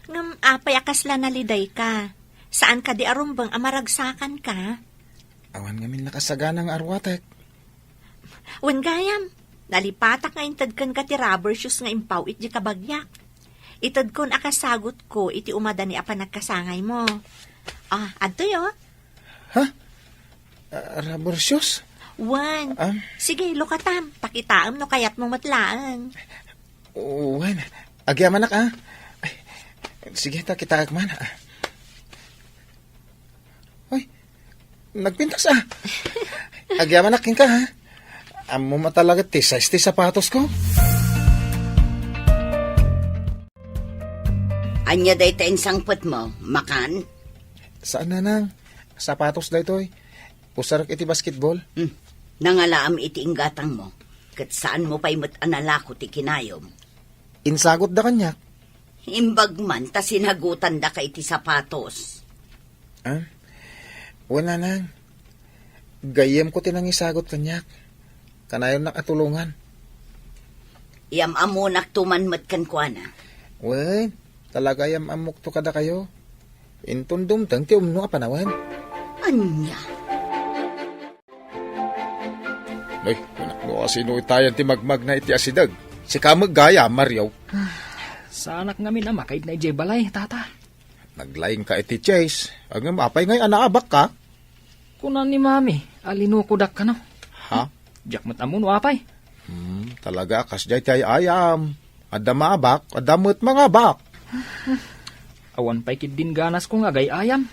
Ngam apay akasla naliday ka. Saan ka di arumbang amaragsakan ka? Awan ngamin nakasaganang arwatek. Wen gayam, nalipatak nga intad kan ka ti rubber shoes nga impaw iti kabagyak. Itad kon akasagot ko iti umada ni apa nagkasangay mo. Adto yo. Rubber shoes? Wan. Sige, lukatam. Pakitaam no kayat mo matlaang. Wan, agyamanak Ay, sige, takitaak man. Uy, nagpintas Agyamanak ka ha. Amo matalaga ti size ti sapatos ko. Anya day ta insangpot mo, makan? Saan na nang? Sapatos da ito Pusarak iti basketball. Nangalaam iti inggatang mo. Kat saan mo pa'y anala ko ti kinayom. Insagot da kanyak. Imbag man, ta sinagutan da ka iti sapatos. Wala nang. Gayem ko tinang isagot kanyak. Kanayon nakatulungan. Iyam amunak tumanmat kan kwa na. Wen, talaga yam amok to kada kayo. Intundum tang ti umno apanawan. Anya? Ay, anak mo asino itayan ti magmag na iti asidag. Si kamag gaya, Maryaw. Sa anak ngamin na makaid na ijay balay, tata. Naglaing ka iti Chase. Ang mapay ngay anaabak ka. Kunan ni mami, alinukudak ka no. Ha? Diyak matamun wapay. Talaga kas jay tay ayam. Ada maabak, ada mo't mga bak. Awan pa'y kid din ganas ko nga gay ayam.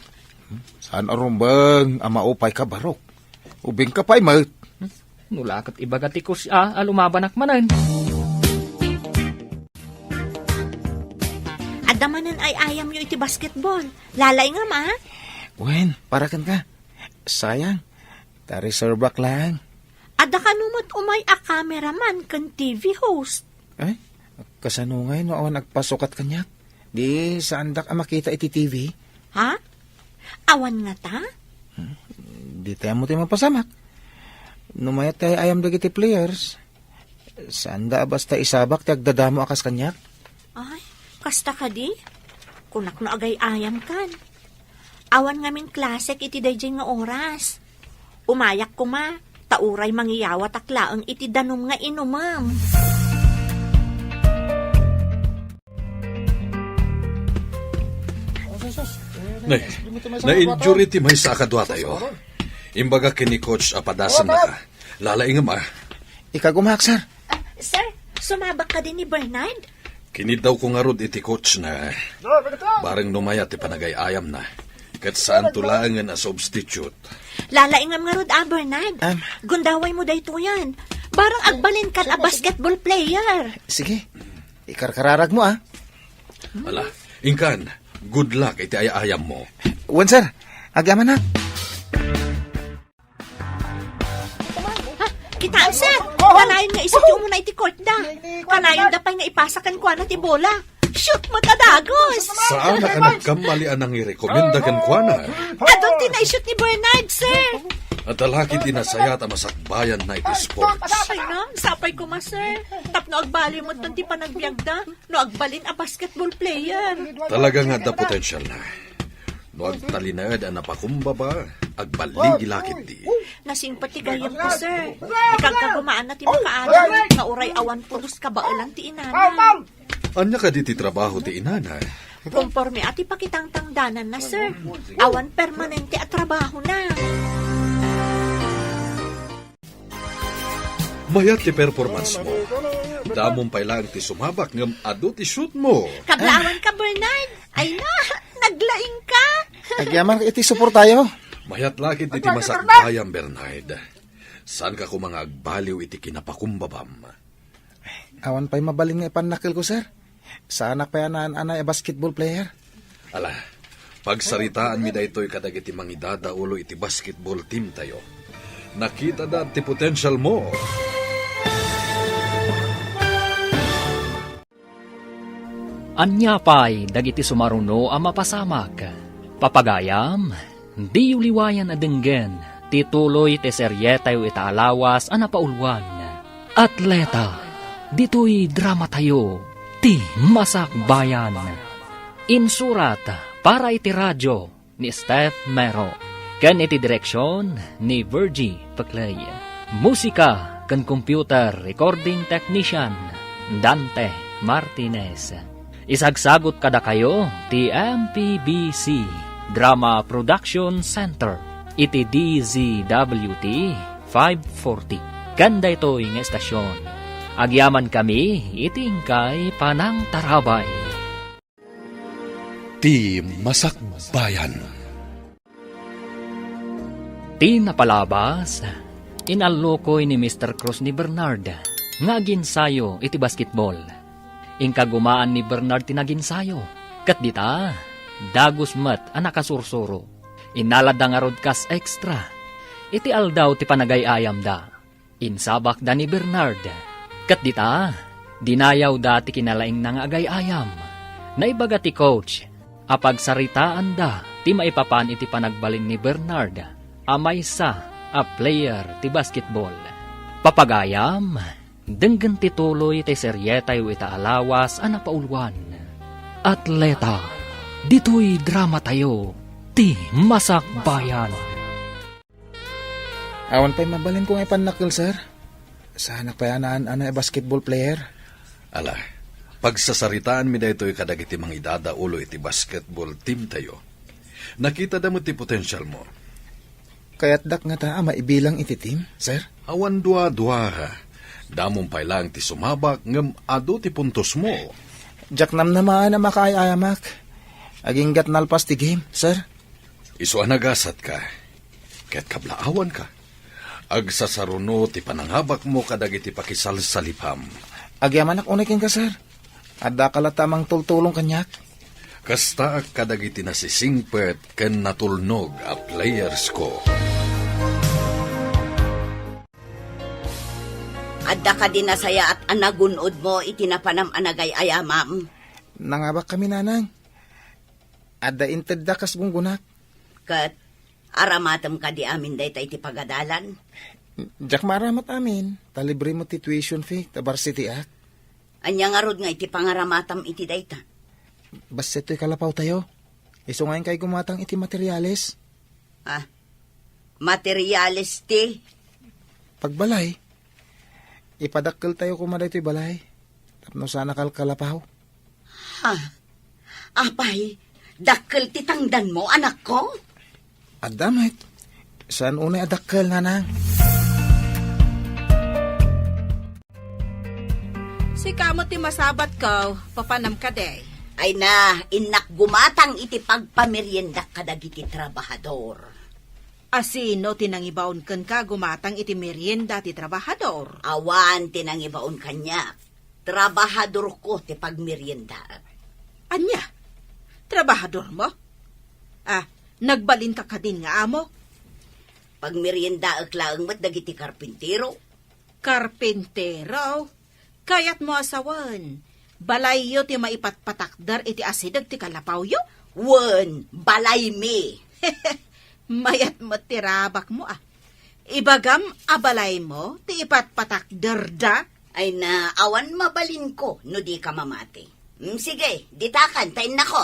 Saan arumbang amaupay ka barok? Ubing ka pa'y mat. Nulakat ibagati ko siya, alumabanak manan. Adamanan ay ayam yo iti basketball. Lalay nga ma. Wen, parakan ka. Sayang, ta-reserve lang. Ada ka numot umay a cameraman kan TV host. Ay, kasanungay no awan nagpasukat kanyak. Di saan dak makita iti TV? Ha? Awan nga ta? Di tayo mo tayo mapasamak. Numayat tayo ayam dagiti players. Saan da basta isabak ti agdadamo akas kanyak? Ay, kasta ka di? Kunak no agay ayam kan. Awan ngamin klasek iti dayjay nga oras. Umayak ko ma, tauray mangiyawa taklaang iti danom nga inumam. Na-injury ti may sa kadwa tayo. Imbaga kini coach apadasan na ka. Lalaing ma. Ikagumak, sir. Sir, sumabak ka din ni Bernard? Kinidaw ko nga rod iti coach na bareng numaya ti panagay-ayam na. Kat saan tulangan na substitute. Lalaingam nga rod Bernard. Gundaway mo dayto yan. Barang agbalin kan a basketball player. Sige, ikarkararag mo Ala, ingkan, good luck iti ayam mo. Wan, sir. Agaman na. Kitaan, sir. Kanayon nga isip yung muna iti court da. Kanayon da pa'y nga ipasakan kwa na ti bola. Shoot mo tadagos. Saan na ka nagkamalian ang irekomenda kan kwa na? Adong tinay-shoot ni Bernard, sir. At alaki tinasayat ang masakbayan na iti sports. Sapay na, sapay ko ma, sir. Tap no agbali mo ti panagbiag da. No agbalin a basketball player. Talaga nga da potential na. No agtalinaad ang napakumbaba, agbaling ilakit di. Nasimpatigayam ko, sir. Ikang kagumaan na ti makaalam. Nga uray awan pulos kabailan ti inana. Anya ka di ti trabaho ti inana? Conforme ati pakitang tangdanan na, sir. Awan permanente at trabaho na. Mayat ti performance mo. Damong pailang ti sumabak ngam ado ti shoot mo. Kablaawan ka, Bernard. Ay na, naglaing ka. Agyaman iti support tayo. Mayat lakit iti masakbayan, Bernard. Saan ka ko mga agbaliw iti kinapakumbabam? Awan pa'y mabaling nga ipanakil ko, sir. Saan pa yan anay basketball player? Ala, pagsaritaan mi daytoy kadag iti mangidada ulo iti basketball team tayo. Nakita da ti potential mo. Anyapay dagiti sumaruno a mapasamak. Papagayam, di uliwayan adenggen, tituloy te serye tayo itaalawas a napaulwan. Atleta, dito'y drama tayo, ti masakbayan. Insurat para iti radyo ni Steph Mero. Ken iti direksyon ni Virgie Paclay. Musika ken computer recording technician Dante Martinez. Isagsagot kada kayo ti MPBC Drama Production Center iti DZWT 540. Kanda ito'y nga estasyon. Agyaman kami iti ingkay Panang Tarabay. Ti Masakbayan. Ti napalabas, inalukoy ni Mr. Cruz ni Bernard nga ginsayo iti basketball. Ingkagumaan ni Bernard tinaginsayo. Kat dita, dagus mat ang nakasursuro. Inalad nga rod kas extra. Iti aldaw ti panagayayam da. Insabak da ni Bernard. Kat dita, dinayaw da ti kinalaing nang agayayam. Naibaga ti coach, apagsaritaan da ti maipapan iti panagbalin ni Bernard. Amay sa a player ti basketball. Papagayam, denggan tituloy ti serye tayo itaalawas a napaulwan. Atleta, dito'y drama tayo, ti masakbayan. Awan pa'y mabalin ko nga panakil, sir. Sana payanaan ana basketball player. Ala, pagsasaritaan mi da ito'y kadagiti mang idadaulo iti basketball team tayo. Nakita da mo ti potential mo. Kaya't dak nga ta maibilang iti team, sir. Awan dua-dua ha. Damong pailang ti sumabak ngem ado ti puntos mo. Jak nam naman na makaayamak. Aging gat nalpas ti game, sir. Isu anagasat ka. Kaya't kablaawan ka. Agsasaruno ti pananghabak mo kadagiti pakisalsalipam. Agyaman ak unakin ka, sir. Adda kalatamang tultulong kanyak. Kasta kadagiti nasisingpet ken natulnog a players ko. Adda ka din nasaya at anagunod mo itinapanam anagay ayamam. Nangabak kami, nanang. Adda inted da kas gunggunak. Kat aramatam ka di amin day tayo iti pagadalan. Jak maramat amin. Talibre mo ti tuition fee, ta varsity ak. Anya nga rod nga iti pangaramatam iti dayta. Basta ito'y kalapaw tayo. Iso ngayon kay gumatang iti materyales. Ah, materyales ti. Pagbalay, ipadakkel tayo kumaday ito'y balay. Tapno sana kalapaw. Ha? Apay, dakkel ti tangdan mo, anak ko? Adamit, saan unay adakkel, nanang? Si kamo ti masabat ko, papanam ka day. Ay na, inak gumatang iti pagpamerienda kadagiti trabahador. Asino tinangibaon ken ka gumatang iti merienda ti trabahador. Awan tinangibaon kanya. Trabahador ko ti pagmerienda. Anya? Trabahador mo? Ah, nagbalin ka kadin nga amo? Pagmerienda aklaang mat dagiti karpintero. Karpintero? Kayat mo asawan. Balay yo ti maipatpatakdar iti asidag ti kalapaw yo? Wen, balay me. Mayat mo tirabak mo ah. Ibagam abalay mo ti ipatpatakdar da? Ay na, awan mabalin ko no di ka mamati. Sige, ditakan, tayin na ko.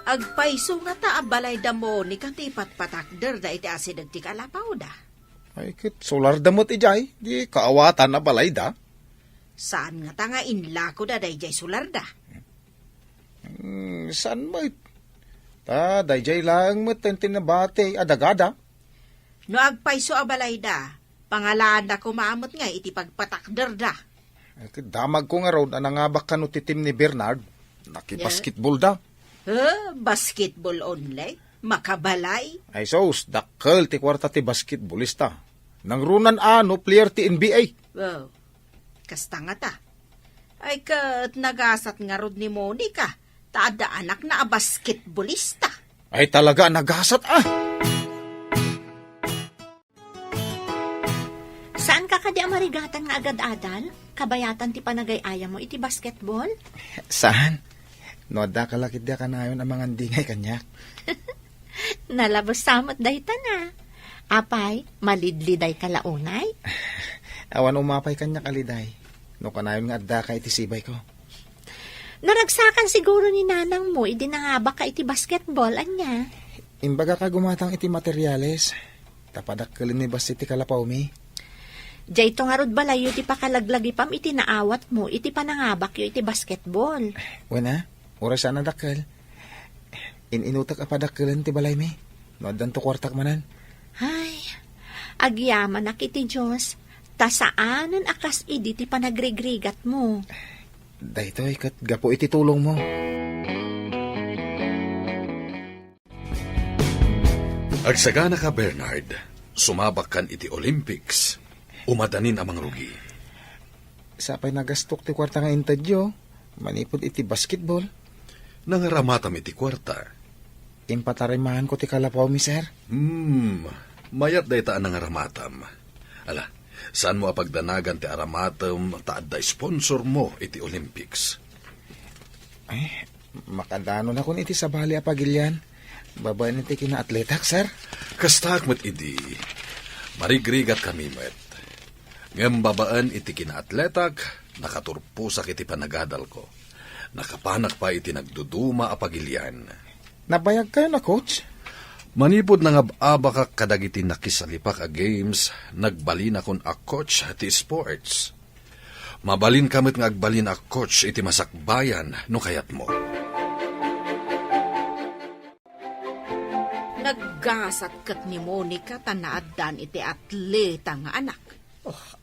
Agpaiso nga ta abalay da mo ni kang ti ipatpatakdar da iti asidag ti kalapaw da. Ay, kit solar damot ijay. Di kaawatan na balay da. Saan nga ta nga inlako da dayjay sular da? Saan mo ta, dayjay lang mo tinabate adagada. No agpaiso abalay da, pangalaan da kumamot nga iti pagpatakder da. Ay, kit damag ko nga raw na nangabak ka no titim ni Bernard. Nakibasketball da. Basketball only? Makabalay? Ay sos, dakkel ti kwarta ti basketballista. Nang runan ano, player ti NBA. Wow, kasta nga ta. Ay kat nagasat nga rod ni Monica, taada anak na a basketballista. Ay talaga nagasat ah. Saan ka di amarigatan nga agad-adal? Kabayatan ti panagay-aya mo iti basketball? Saan? No, da kalakit da ka na yun ang mga dingay kanyak. Nalabas samot dahi na. Apay, malidliday kalaunay? Awan umapay kanyak aliday. No, kanayon nga da ka iti sibay ko. Naragsakan siguro ni nanang mo, idinangaba ka iti basketball, anya. Imbaga ka gumatang iti materyales. Tapadakkelin ni bas iti kalapaw mi. Diyay to nga rod balayo ti pakalaglagi pam iti naawat mo, iti panangabak yo iti basketball. Wena, oras sana dakkel. Inutak apadakkelin ti balay mi. No, dan to kwartak manan. Ay, agyaman ak iti Diyos, tasaanan akas idi ti panagrigrigat mo. Daytoy kat gapo iti tulong mo. Agsagana ka, Bernard. Sumabak kan iti Olympics. Umadanin amang rugi. Sapay nagastok ti kwarta nga intadyo. Manipod iti basketball. Nangaramatam iti kwarta. Impatarimahan ko ti kalapaw mi, sir. Mayat day taan nangaramatam. Ala, saan mo apagdanagan ti aramatam taad da sponsor mo iti Olympics? Ay, makadano na kun iti sabali apagilyan. Babayan iti kina-atletak, sir. Kastak met idi. Marigrigat kami met. Ngem babaan iti kina-atletak, nakaturpusak iti panagadal ko. Nakapanak pa iti nagduduma apagilyan. Nabayag kayo na, coach? Manipod na nga abaka kadagiti nakisalipak a games, nagbalin akon a coach ti sports. Mabalin kamit nga agbalin a coach iti masakbayan no kayat mo. Naggasat kat ni Monica tanaadan iti atleta nga anak.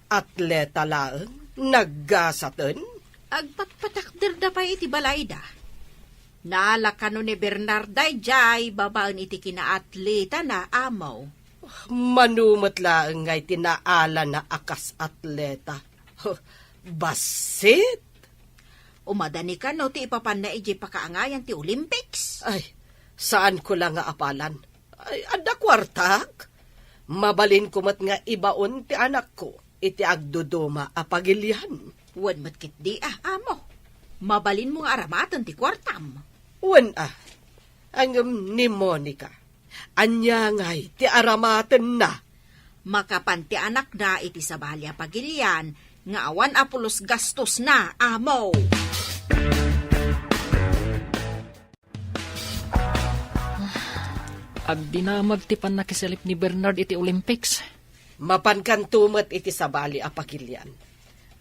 Atleta laeng, naggasatan. Agpatpatakder da pa iti balayda. Naalakano ni Bernarday jay babaan iti kinaatleta na amaw. Manumot laeng ngay tinaala na akas atleta. Basit? Umadani ka no ti ipapan na iti pakaangayan ti Olympics. Ay, saan ko lang nga apalan? Ay, ada kwartak. Mabalin kumat nga ibaon ti anak ko. Iti agduduma apagilyan. Wan matkit di amo. Mabalin mo nga aramatan ti kwartam. Wan ang ni Monica. Anya ngay ti aramaten na. Makapanti anak na iti sabalya pagilyan, nga awan apulos gastos na, amo. Agdinamag ti panakisalip ni Bernard iti Olympics. Mapankan tumat iti sabali apagilyan.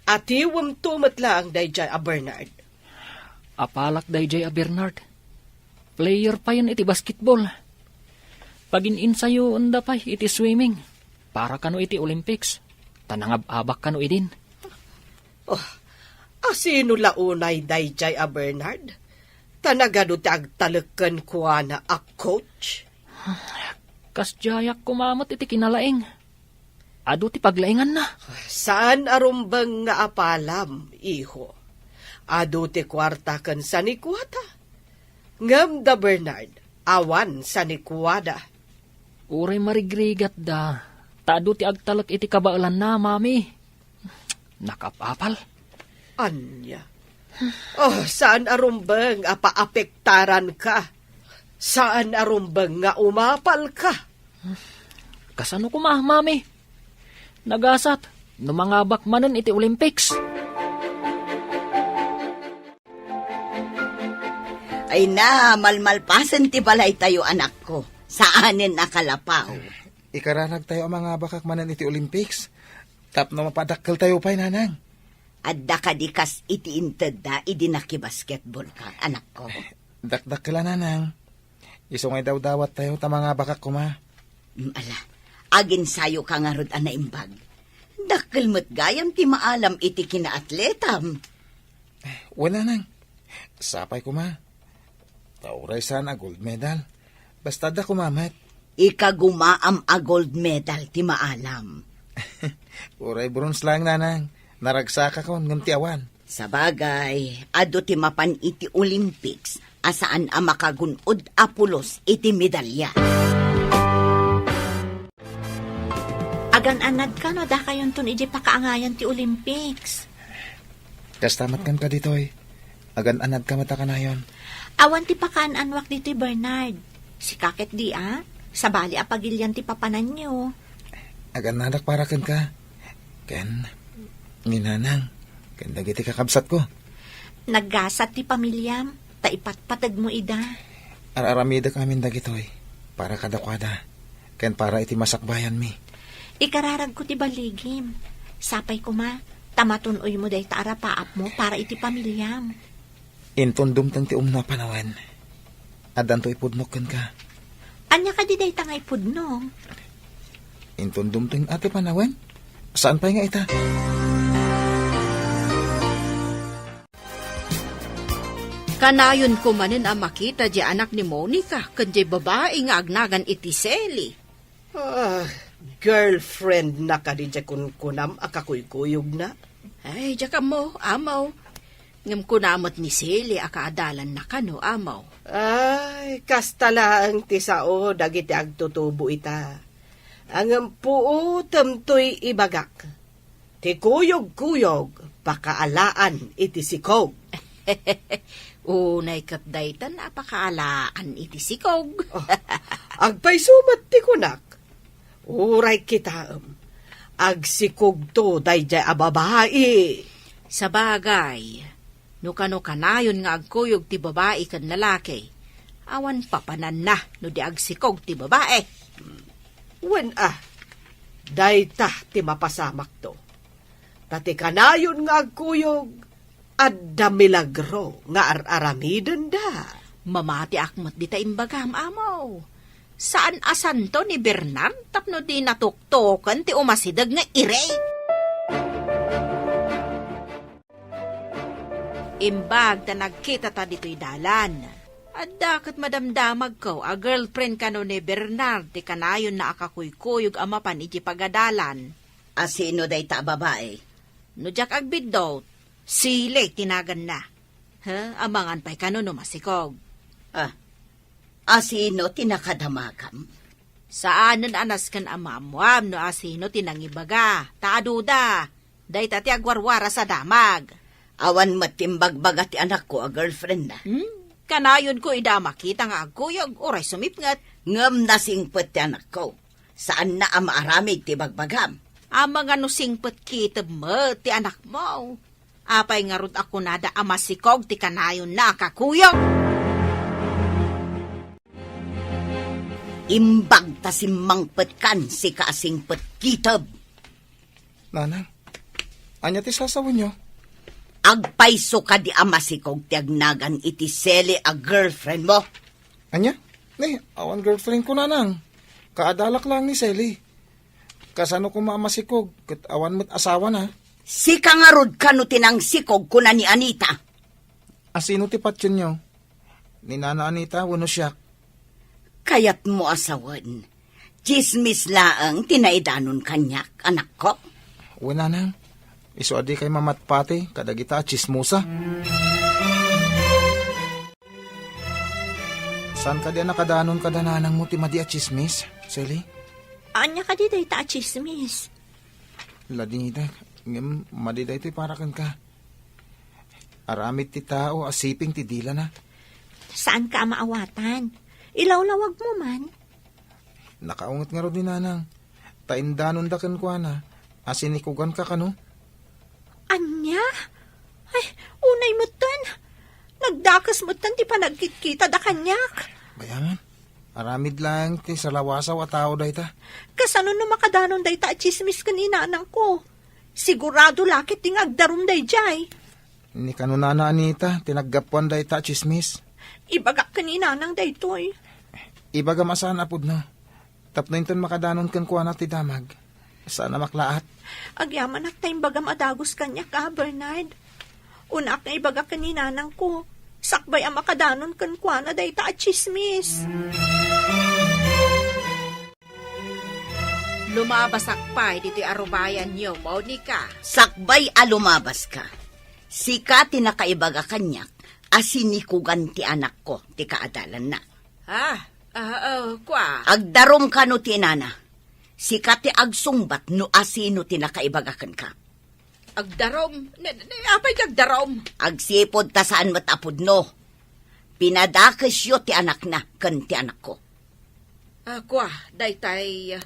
Atiwam tumat lang dayjay a Bernard. Apalak dayjay a Bernard. Player pa yan iti basketball. Pagin-insayo unda pa iti swimming. Para kano iti Olympics. Tanangab-abak kano idin. Asino launay dayjay a Bernard? Tanagado ti agtaleken kuha na a coach? Kasjayak kumamot iti kinalaing. Ado ti paglaingan na. Saan arumbang nga apalam, iho? Ado ti kwarta kan sa nikwata. Ngam da Bernard, awan sa nikwada. Uray marigrigat da. Taado ti agtalak iti kabaalan na, mami. Nakapapal. Anya? Saan arumbang apaapektaran ka? Saan arumbang nga umapal ka? Kasano ko mami? Nagasat, numangabak manen iti Olympics. Ay na, malmalpasan ti balay tayo anak ko. Saanin nakalapaw. Ikaranag tayo ang mga bakak manan iti Olympics. Tap na mapadakkel tayo pa'y nanang. Adda ka di kas iti inted da, idinaki-basketball ka, anak ko. Dakdakkela nanang. Iso ngay daw dawat tayo ta mga bakak kuma. Ala, agin sayo ka nga rod anaimbag. Dakkel mo't gayam ti maalam iti kinaatletam. Wala nang. Sapay kuma. Tauray sana gold medal. Basta da kumamat. Ikagumaam a gold medal ti maalam. Uray bronze lang nanang. Naragsaka kon ngam ti awan. Sa bagay, ado ti mapan iti Olympics, asaan a makagunod apulos iti medalya. Agan-anad ka no, da kayon tun iji pakaangayan ti Olympics. Kastamat kan ka dito eh. Agan-anad ka mata ka na yon. Awan ti pakaananwak dito Bernard. Si kakit di sa bali apagilyan ti papanan nyo. Agan-anak para kan ka. Ken, ninanang, ken dagiti kakabsat ko. Naggasat ti pamilyam, taipatpatag mo ida. Araramida kami dagito eh. Para kadakwada. Ken para iti masakbayan mi. Ikararag ko ti baligim. Sapay ko ma, tamatunoy mo day taarapaap mo para iti pamilyam. Intundum tang ti umna panawan. Adan to ipudnok kan ka. Anya ka di day tangay pudnong. Intundum tang ate panawan? Saan pa nga ita? Kanayon ko manin ang makita di anak ni Monica, kanjay babae nga agnagan iti Seli. Girlfriend na ka di kunam akakuykuyog na. Ay, diya ka mo, amaw. Ngam kunamot ni Seli, akaadalan na ka no, amaw. Ay, kastala ang tisao dagiti agtutubo ita. Ang puo tamtoy ibagak. Ti kuyog-kuyog, pakaalaan iti sikog. Unay kapdaytan, apakaalaan iti sikog. Agpaysumat ti kunak. Uray kita agsikog to dayjay ababae. Sa bagay, no kanayon nga agkuyog ti babae kan lalaki, awan papanan na no di agsikog ti babae. Wen dayta ti mapasamak to. Tati kanayon nga agkuyog, adda milagro nga aramidan da. Mamati akmat di ta imbagam, amaw. Saan asan to ni Bernard tapno di natuktokan ti umasidag nga irey? Imbag ta nagkita ta dito'y dalan. At dakat madamdamag ko, a girlfriend ka no ni Bernard, ti kanayon na akakuykuyog amapan iti pagadalan. Asino day ta babae? No jak agbidot, sile tinagan na. Amangan pa'y kano no masikog. Asino tinakadamakam? Saanan anas kan amamwam no asino tinangibaga, taaduda, day tati agwarwara sa damag. Awan matimbagbaga ti anak ko a girlfriend na. Kanayon ko ida makita nga agkuyog, oray sumipngat. Ngam nasingpet ti anak ko. Saan na amaaramig ti bagbagam? Ama nga no singpet kitab mo ti anak mo. Apay nga rod ako nada amasikog ti kanayon na kakuyog. Imbag ta simangpet kan si kaasingpet kitab. Nanang, anya ti sasawon nyo? Agpaiso ka di amasikog ti agnagan iti Seli a girlfriend mo. Anya? Ne, awan girlfriend ko nanang. Kaadalak lang ni Sally. Kasano ko maamasikog, kat awan mo't asawa na. Si kangarod ka no tinangsikog kuna ni Anita. Asino ti patyon nyo? Ni Nana Anita, wano siya. Kayat mo asawan. Chismis laang tinaidanon kanyak, anak ko. Wala nang. Iso adi kay mamatpati, kadagita chismosa. San ka di nakadanon kadananang mo ti madi a chismis, Sally? Anya ka di day ta chismis. Ladingita, ngem madida ito'y parakan ka. Aramid ti tao, asiping ti dila na. Saan ka maawatan? Ilawlawag mo man. Nakaungot nga ro din nanang. Taindanon da kan kwa na. Asinikugan ka kano? Anya? Ay, unay mo tan. Nagdakas mo tan ti panagkitkita da kanyak. Bayaman, aramid lang ti salawasaw at tao da ita. Kasano no makadanon day ta chismis kanina anang ko. Sigurado lakit ting agdarum day jay. Ni kanunana Anita, tinaggapuan da ita chismis. Ibagak kanina nang day toy. Ibaga masan apod na. Tapno inton makadanon kan kwa na ti damag. Sana maklaat. Agyaman ak tayong bagam adagos kanya ka, Bernard. Unak na ibagak kanina nang ko. Sakbay ang makadanon kan kwa na day ta chismis. Lumabasak pa, dito'y arubayan niyo, Monica. Sakbay alumabas ka. Sika tinakaibaga kanyak, asinikugan ti anak ko, ti kaadalan na. Kwa. Agdarom ka no ti nana. Sikat ti agsungbat no asino tinakaibagakan ka. Agdarom. Apay agdarom. Agsipod ta saan matapod no. Pinadakes yo ti anak na, kan ti anak ko. Ako daytay,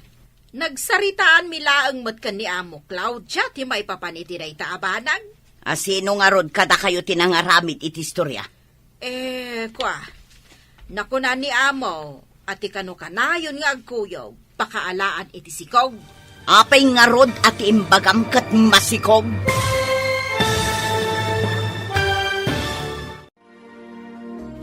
nagsaritaan milaang matkan ni Amo Claudia, ti may papaniti dayta abanag. Asino nga rod kada kayo tinangaramid iti istorya? Nakuna ni Amo, ati kano kanayon nga agkuyog, pakaalaan iti sikog. Apay nga rod at imbagam kat masikog.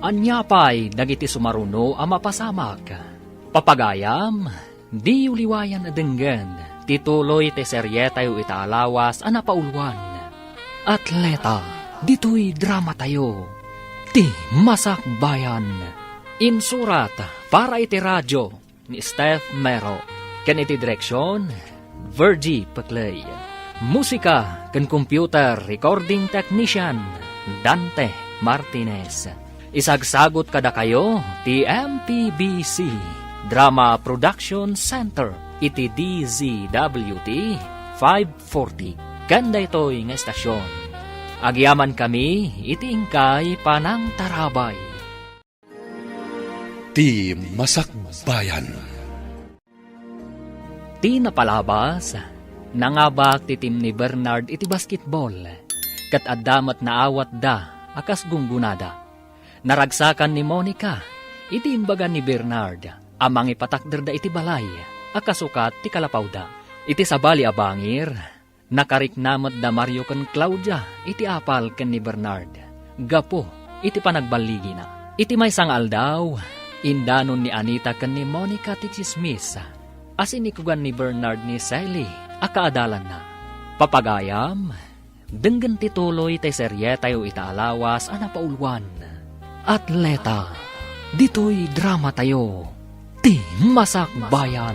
Anyapay dagiti sumaruno a mapasamak. Papagayam, di uliwayan na denggan, tituloy te seryeta yu itaalawas a napaulwan. Atleta, dito'y drama tayo. Ti Masakbayan. Insurat para iti radyo ni Steph Mero. Ken iti direksyon, Virgie Paclay. Musika ken computer recording technician, Dante Martinez. Isagsagot kada kayo, ti MPBC Drama Production Center, iti DZWT 540. Kanda ito'y nga estasyon. Agyaman kami, iti ingkay panang tarabay. Ti Masakbayan. Ti napalabas, nangabak ti team ni Bernard iti basketball. Kat addamat na awat da, akas gunggunada. Naragsakan ni Monica, iti imbagan ni Bernard, amang ipatakder da iti balay, akasukat ti kalapawda. Iti sabali abangir, nakariknamat da Mario ken Claudia, iti apal ken ni Bernard. Gapo, iti panagbaligi na. Iti may sangal daw, indanon ni Anita ken ni Monica ti chismis, asin ikugan ni Bernard ni Sally, akaadalan na. Papagayam, denggan tituloy tay seryeta yu itaalawas a napaulwan. Atleta, dito'y drama tayo. Ti Masakbayan.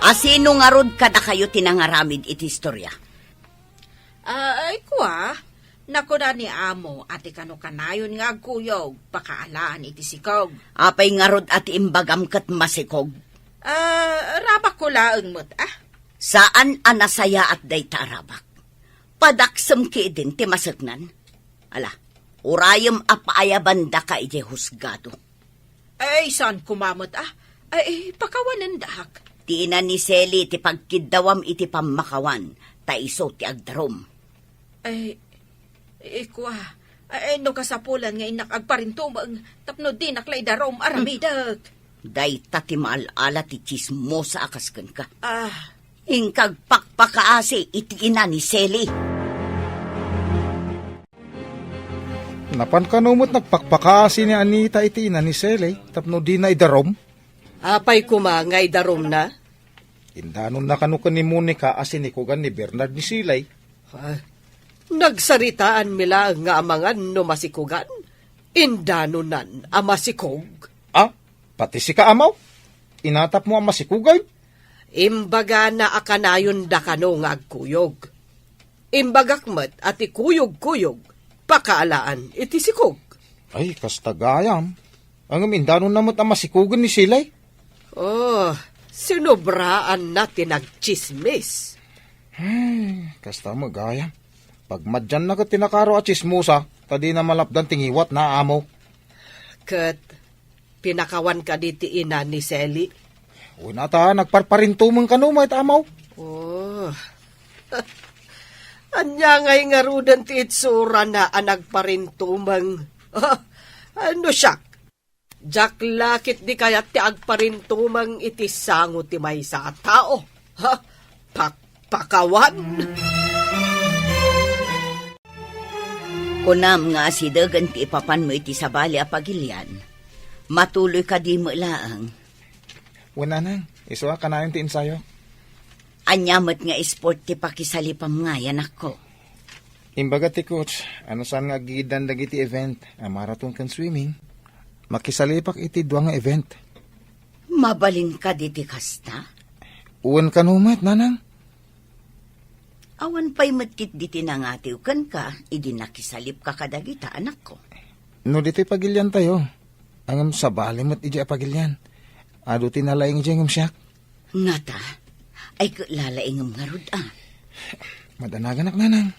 Asino nga rod kada kayo tinangaramid iti istorya? Nakuna ni Amo, ati kano kanayon nga agkuyog, pakaalaan iti sikog. Apay nga rod at imbagam kat masikog. Rabak ko laang mo't, Saan anasaya at dayta arabak? Padaksam ki din ti masagnan. Ala, urayam apaayaban da ka iti husgado. Saan kumamot, pakawanan dahak. Ti ina ni Sally ti pagkidawam iti pamakawan, taiso ti agdarom. No kasapulan nga inak agparintumang, tapno di naklay darom aramidag. Dayta ti maalala ti chismosa akasken ka. Ah, Ingkag pakpakaasi iti ina ni Sally. Napan kanumot nagpakpakasi ni Anita iti ina ni Sally, tapno di na idarom. Apay kumangay darom na. Indanon na kanukan ni Monica asin ikugan ni Bernard ni Silay. Nagsaritaan mila nga amangan no masikugan. Indanonan ang masikog. Pati si kaamaw. Inatap mo ang masikugay. Imbaga na akanayon da kano nga agkuyog. Imbagakmat at ikuyog-kuyog, pakaalaan iti sikog. Ay, kastagayam. Ang indanon namot ang masikugan ni Silay. Sinobraan na tinagchismis. Kasta magayam. Pag madyan na ka tinakaro at chismusa, tadi na malapdan tingiwat na amo. Kat, pinakawan ka diti ina ni Sally. Una ta, nagparparintumang kanumay amaw. Anya ngay nga rudan ti itsura na anagparintumang. Ano siya? Jak lakit di kaya ti agparintumang iti sango ti may sa tao. Pakawan. Kunam nga si dagan ti ipapan mo iti sabali a pagilian. Matuloy ka di mo laang. Wala nang, isuwa ka na yung ti ensayo. Anyamot nga sport ti pakisalipam nga yan ako. Imbaga ti coach, ano saan nga gidan dagiti event, marathon kan swimming. Makisalipak iti dua nga event. Mabalin ka diti kasta? Uwan ka numat, nanang. Awan pa'y matkit diti nangatiw kan ka, idi nakisalip ka kadagita anak ko. No dito'y pagilyan tayo. Ang sabali mo't iji pagilyan. Ado tinalaing ijay ngam siyak. Ngata, ay lalaingam nga rod Madanagan ak nanang.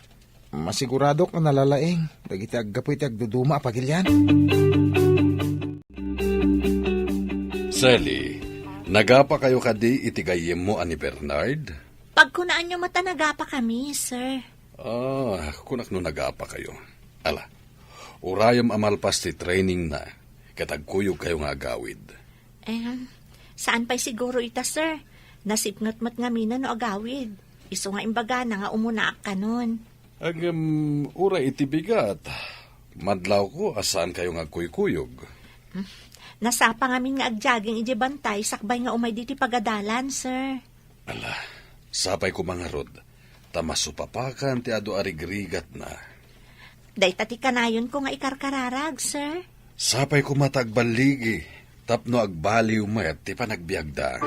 Masigurado ka nalalaing. Dagiti aggapoy ti agduduma apagilyan. Sally, nagapa kayo kadi itigayem mo ani Bernard? Pagkunaan nyo matanaga pa kami, sir. Kunak no nagapa kayo. Ala, urayam amalpas ti training na, katagkuyog kayo nga agawid. Saan pa'y siguro ita, sir? Nasipngot-mat nga mina no agawid. Iso nga imbaga na nga umunaak ka nun. Ura iti bigat. Madlaw ko, asaan kayo nga kuykuyog? Nasapa nga min nga agjaging ije bantay, sakbay nga umay diti pagadalan, sir. Ala, sapay ko mga rod. Tamasupapakan ti ado arigrigat na. Day tati kanayon ko nga ikarkararag, sir. Sapay ko matagbaligi. Tapno agbaliw mayat ti panagbiagda.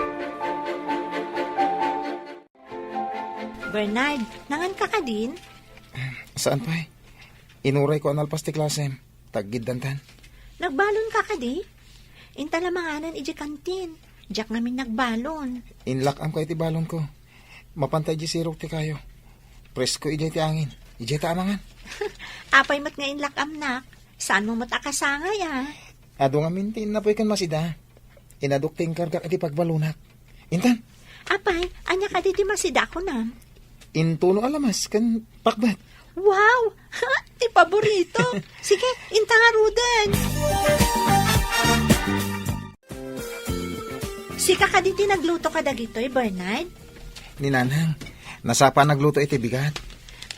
Bernard, nangan ka ka din? Saan pa Inuray ko analpas ti klasem. Taggid dantan. Nagbalon ka ka di? Intalamanganan ije kantin. Diyak namin nagbalon. Inlakam ka iti balon ko. Mapantay di sirok ti kayo. Presko ijay ti angin. Ijay ta amangan. Apay mat nga inlakam nak. Saan mo matakasangay Ado nga mintin na po ikan masida. Inadukting karga iti pagbalunak. Intan, Apay, anya ka di masida ko na. intuno alamas kan pakbat. Wow! Ti paborito. Sige, inta nga ruden. Sika ka di nagluto ka dagitoy, Bernard? Ninanang, nasapa nagluto iti bigat.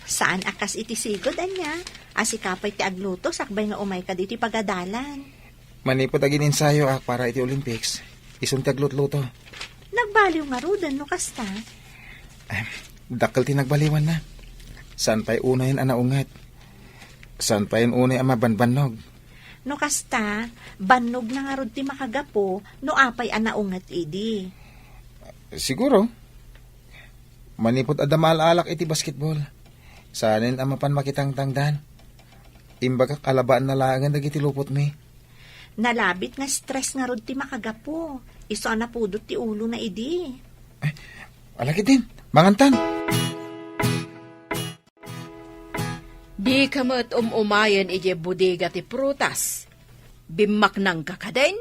Saan akas iti sigod, anya? Asikapay ti agluto, sakbay nga umay ka di ti pagadalan. Manipod agin ensayo para iti Olympics. Isun ti aglutluto. Nagbaliw nga ruden, no kasta? Dakkel ti nagbaliwan na. San pa'y unayin anaungat? San pa'y unay ama banbanog? No kasta, banog na nga rod ti makagapo, no apay anaungat idi. Siguro. Manipod adamal alak iti basketball. Sanin amapan makitang tangdan. Imbagak alabaan na langan dagiti lupot mi. Nalabit nga stress nga rod ti makagapo. Iso na pudot ti ulo na idi. Alakit din, mangantan. Di ka mo't umayan ije bodega ti prutas. Bimak nang kakadain?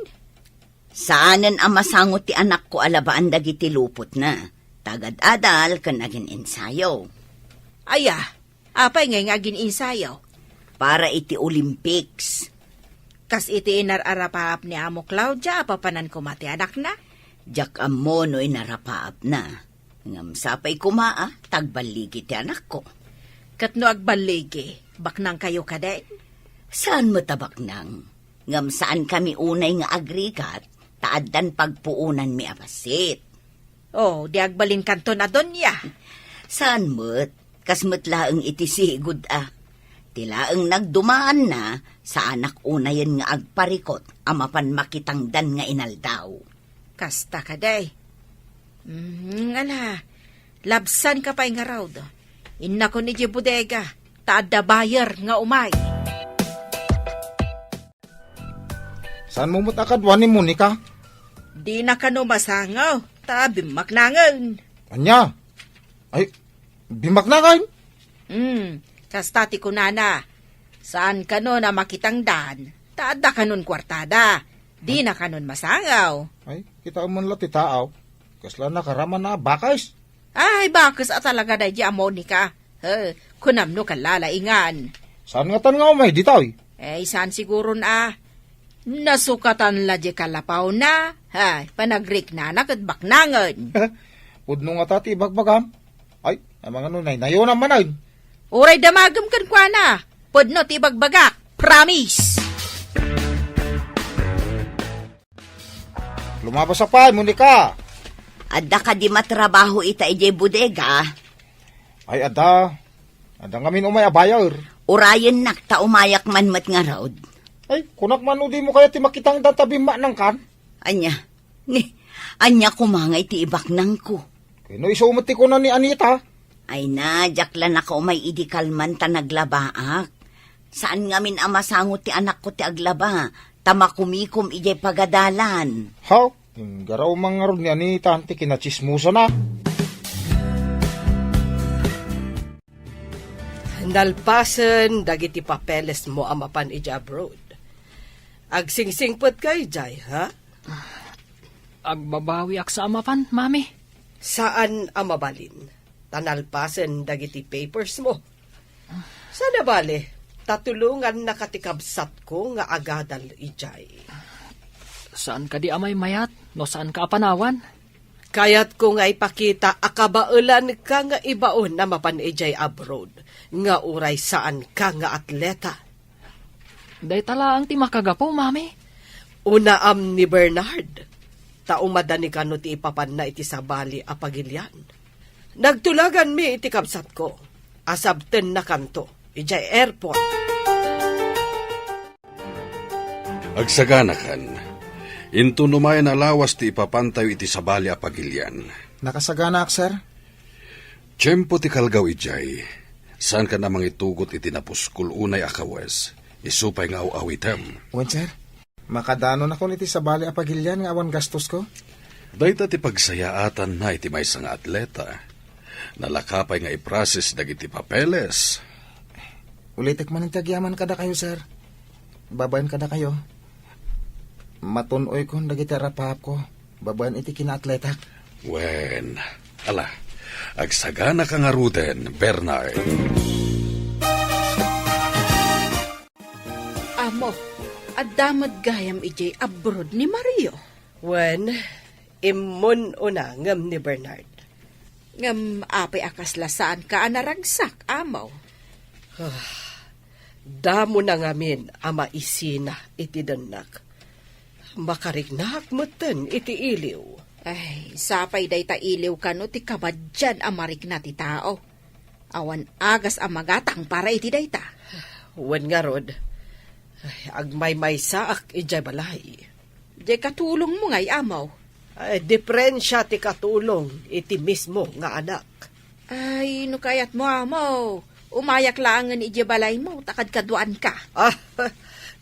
Saanan ang masangot ti anak ko alabaan dagiti lupot na. Tagad-adal ka naging ensayo. Aya, apay nga ngagin insayaw. Para iti Olympics. Kas iti inararapap ni Amo Claudia, papanan ko mati anak na. Diyak amo no inarapaap na. Ngam sapay kumaa, tagbaligi ti anak ko. Katno agbaligi, baknang kayo kaday? Saan mo tabak nang? Ngam saan kami unay nga agrigat, taaddan pagpuunan mi apasit. Oh, di agbalin kanto na doon ya. Saan mo't? Kasmo't laeng iti sigud Tilaeng nagdumaan na sa anak unayan nga agparikot amapan makitangdan nga inaldaw. Kasta kaday. Ala, labsan ka pa'y nga raw do. Inna ko ni bodega, taada bayar nga umay. Saan mo mutakadwan ni Monica? Di na ka no masangaw, bimak nangan. Anya? Ay, bimak na kain? Kastati ko nana. Saan ka no na makitang dan? Taada ka nun kwartada. Di na ka nun masangaw. Ay, kita man lang ti taaw. Kasla nakaraman na bakais. Ay, bakit talaga na di Monica? Kunam no kalalaingan. Saan nga tan nga umay ditaw? Saan siguro na? Nasukatan la di kalapaw na. Panagrik na nakadbak nangan. Pudno nga tati bagbagam. Ay, ang mga nunay, nayo naman ay. Uray damagam kan kwa na. Pudno ti bagbagak. Promise! Lumabas sa pay, Monica. Adda ka di matrabaho ita ije bodega. Ay, ada ngamin umay abayar. Urayan nak ta umayak man mat nga raod. Ay, kunak man di mo kaya ti makitang databi man kan. Anya kumangay ti ibak nang ko. Kino isumati ko na ni Anita. Ay na, jakla na ka umay idikalman ta naglabaak. Saan ngamin amasangot ti anak ko ti aglaba, tamakumikom ijay pagadalan. How? Garaw mga ron nga ni tante kinachismusa na. Nalpasan dagiti papeles mo amapan iti abroad. Agsingsingpot kay jay, ha? Agbabawi ak sa amapan, mami. Saan amabalin? Tanalpasan dagiti papers mo. Sana bale, tatulungan nakatikabsat ko nga agadal ijay. Saan ka di amay mayat? No saan ka apanawan? Kayat ko nga ipakita akabaulan ka nga ibaon na mapan ijay abroad. Nga uray saan ka nga atleta. Day tala ang ti makagapo, mami. Unaam ni Bernard. Taumadani ka no ti ipapan na iti sabali apagilyan. Nagtulagan mi iti kabsat ko. Asabten na kanto. Ijay airport. Agsaganakan, into numayan alawas ti ipapantayo iti sabali apagilyan. Nakasagana ak, sir? Tiyempo ti kalgaw ijay, saan ka namang itugot iti napuskul unay akawes, isupay nga awitem. Wen, sir? Makadano na ko niti sa bali apagilyan nga awan gastos ko? Dayta ti pagsayaatan na iti may nga atleta. Nalakapay nga iprasis dagiti papeles. Ulitek man ang tagyaman kada kayo, sir. Babayan kada kayo. Matunoy ko dagiti rapap ko. Babayan iti kinaatletak. Wen, ala, agsagana ka nga ruden, Bernard. Amo, adamad gayam ijay abroad ni Mario. When, imun una ngam ni Bernard. Ngam apay akasla saan ka anaragsak, amaw. Damo na ngamin ama isina iti danak. Makarignak moten iti iliw. Ay, sapay day ta iliw ka no ti kabadyan amarik na ti tao. Awan agas amagatang para iti day ta. Wen nga rod, agmay-may saak ijay balay. Di katulong mo ngay, amaw. Ay, diferensya ti katulong iti mismo nga anak. Ay, no kayat mo, amaw. Umayak laangan iti balay mo, takad kaduan ka.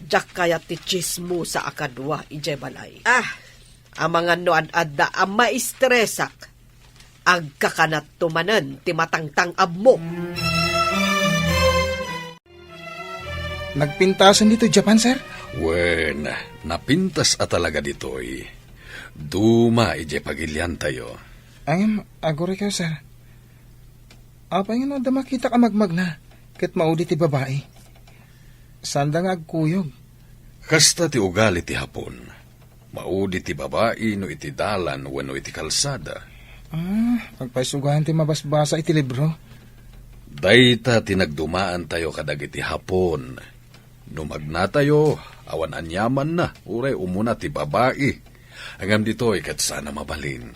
Jak kaya ti chismo sa akadwa ijay balay. Ah, Ang mga noan-adda ang maistresak, agkakanat tumanan ti matangtang abmo. Nagpintasan dito Japan, sir? Wen, napintas at talaga ditoy. Duma ije pagilyan tayo. Angin, agore kayo, sir. Apa nga no, da makita ka magmag na. Kat maudi ti babae. Sanda nga agkuyog. Kasta ti ugali ti hapon. Maudi ti babae no iti dalan wenno iti kalsada. Magpaisugahan ti mabasbasa iti libro. Dayta tinagdumaan tayo kadagiti hapon. Numagna tayo, awan anyaman na, uray umuna ti babae. Hangam dito'y kat sana mabalin.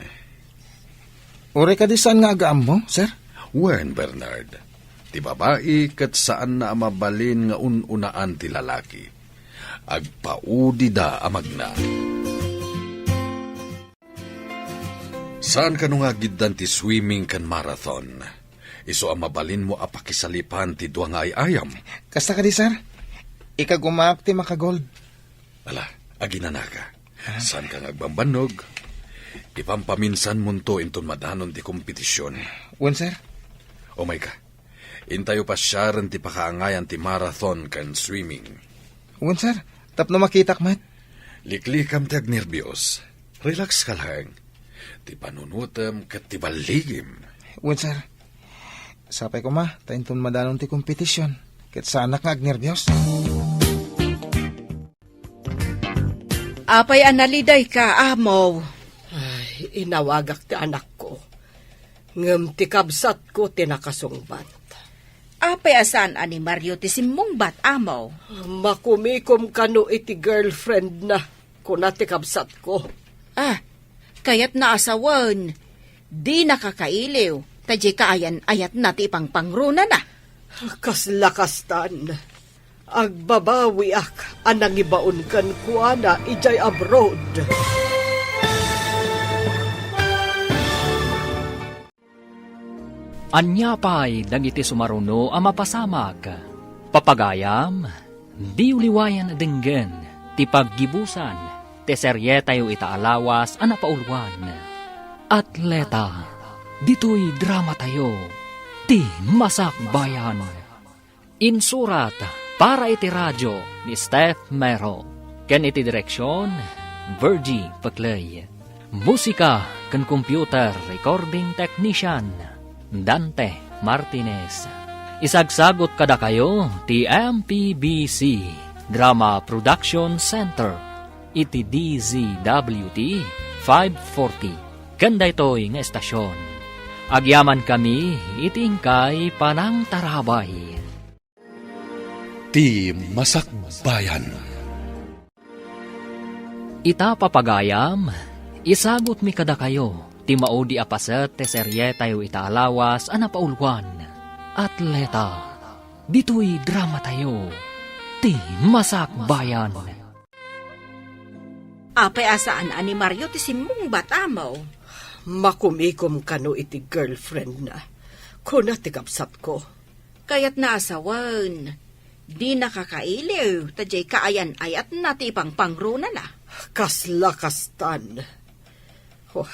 Ure ka di saan nga agaam mo, sir? Wen, Bernard, ti babae kat saan na mabalin nga ununaan ti lalaki. Agpaudi da amagna. Saan ka nung agiddan ti swimming kan marathon? Iso ang mabalin mo apakisalipan ti duwa nga ay ayam. Kasta ka di, sir? Ikagumak ti makagold. Ala, aginana ka. Saan ka ngagbambanog? Ipampaminsan mo to inton madanon ti kompetisyon. Wen, sir? O may ka, intayo pa siyaran ti pakaangayan ti marathon kan swimming. Wen, sir? Tapno makitak mat. Liklikam ti agnerbiyos. Relax ka lang. Ti panunutam kat ti baligim. Wen, sir? Sapay ko ma, tainton madanon ti kompetisyon. Kat sa anak nga agnerbiyos. apay analiday ka, amaw. Ay, inawagak ti anak ko. Ngem ti kabsat ko tinakasungbat. Apay asan ani Mario ti simmong bat, amaw. Makumikom kano iti girlfriend na kuna ti kabsat ko. Ah, kayat naasawan. Di nakakailiw. Tadya kaayan ayat na ti pangpangruna na. Kaslakastan. Agbabawi ak anang ibaon kan kuana ijay abroad. Anya pa'y dagiti sumaruno ang mapasamag. Papagayam, di uliwayan denggen, ti paggibusan, ti serye tayo itaalawas a napaulwan. Atleta, dito'y drama tayo, ti Masak Bayan. Insurat para iti radyo ni Steph Mero. Ken iti direksyon, Virgie Paclay. Musika ken computer recording technician, Dante Martinez. Isagsagot kada kayo ti MPBC Drama Production Center iti DZWT 540. Kanda ito'y nga estasyon. Agyaman kami itingkay panang tarabay. Ti Masak Bayan. Ita papagayam, isagot mi kada kayo, ti maudi apaset te serye tayo itaalawas a napaulwan. Atleta, dito'y drama tayo, ti Masak Bayan. Apay asaan ani Mario ti simong bata mo. Makumikom kano iti girlfriend na. Kuna ti kapsat ko. Kaya't naasawan. Di nakakailiw, tajay kaayan ayat na ti pangpangruna na. Kasla kastan. Oh,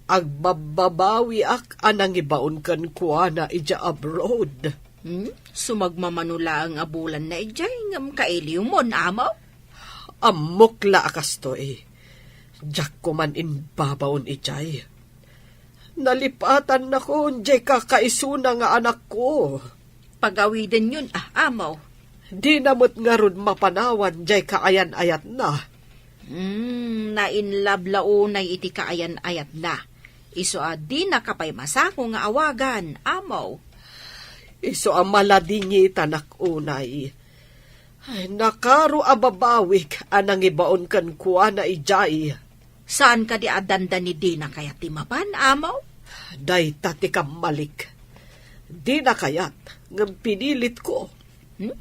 agbababawi ak anang ibaon kan kuana ija abroad. Sumagmamanula ang abulan na ijay ngam kailiw mo na amaw. Amok la akas to eh. Diyak ko man inbabaon ijay. Nalipatan na ko, jay kakaisuna nga anak ko. Pagawiden yun amaw. Di namot nga ron mapanawan, jay kaayan-ayat na. Nainlab launay iti kaayan-ayat na. Iso di nakapay masako nga awagan, amaw. Iso maladingi tanak unay. Ay, nakaro ababawik anang ibaon kan kuha na ijay. Saan ka di adanda ni Dina kaya timapan, amaw? Day tati malik. Di na kayat, ngam pinilit ko.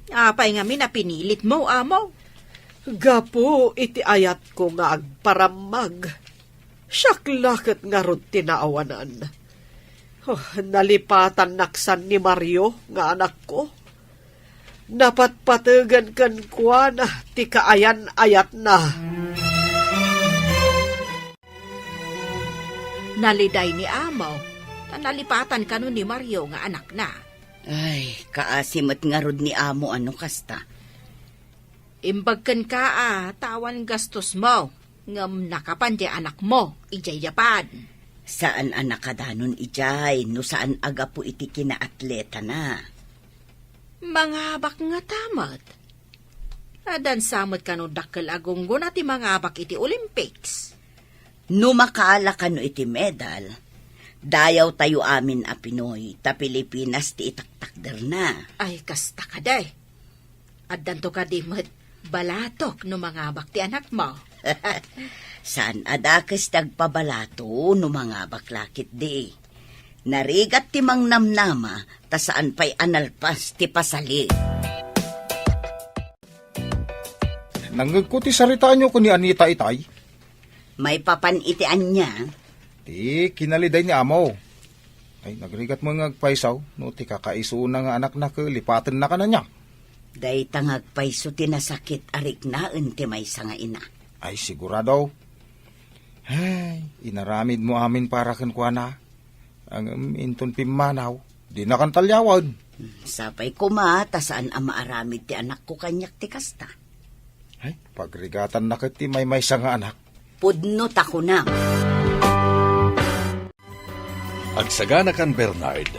Apay nga pinilit mo, amaw. Gapo iti ayat ko nga agparamag. Syaklakit nga ron tinaawanan. Oh, nalipatan naksan ni Mario nga anak ko. Napatpatagan kan kuha na ti kaayan-ayat na. Naliday ni amaw. Nalipatan ka ni Mario nga anak na. Ay, kaasimat nga rod ni amo ano kasta. Imbagkan ka tawan gastos mo. Ngam nakapan di anak mo, ijay Japan. Saan anak kadanon ijay, no saan aga po iti kinaatleta na. Mga abak nga tamat. Adan samot ka no dakkel agunggo na ti mga abak iti Olympics. No makaala ka no iti medal, dayaw tayo amin a Pinoy, ta Pilipinas ti itaktakder na. Ay, kasta ka day. Adan to ka di balatok no mga abak ti anak mo. Saan adakes tagpabalato no mga baklakit di. Narigat ti mang namnama, ta saan pa'y analpas ti pasali. Nangagkuti saritaan nyo ko ni Anita itay. May papanitian niya. Ti kinaliday ni amo. Ay, nagrigat mo nga agpaisaw, no ti kakaisuna nga anak na lipatan na ka na niya. Day tangag paiso tinasakit arik na ti may nga ina. Ay, sigurado. Ay, inaramid mo amin para kan kuha na. Ang inton pimanaw, di na kan talyawad. Sapay ko ta saan ang maaramid ti anak ko kanyak ti kasta. Ay, pagrigatan na kiti may nga anak. Pudno tako na. Agsagana kan Bernard,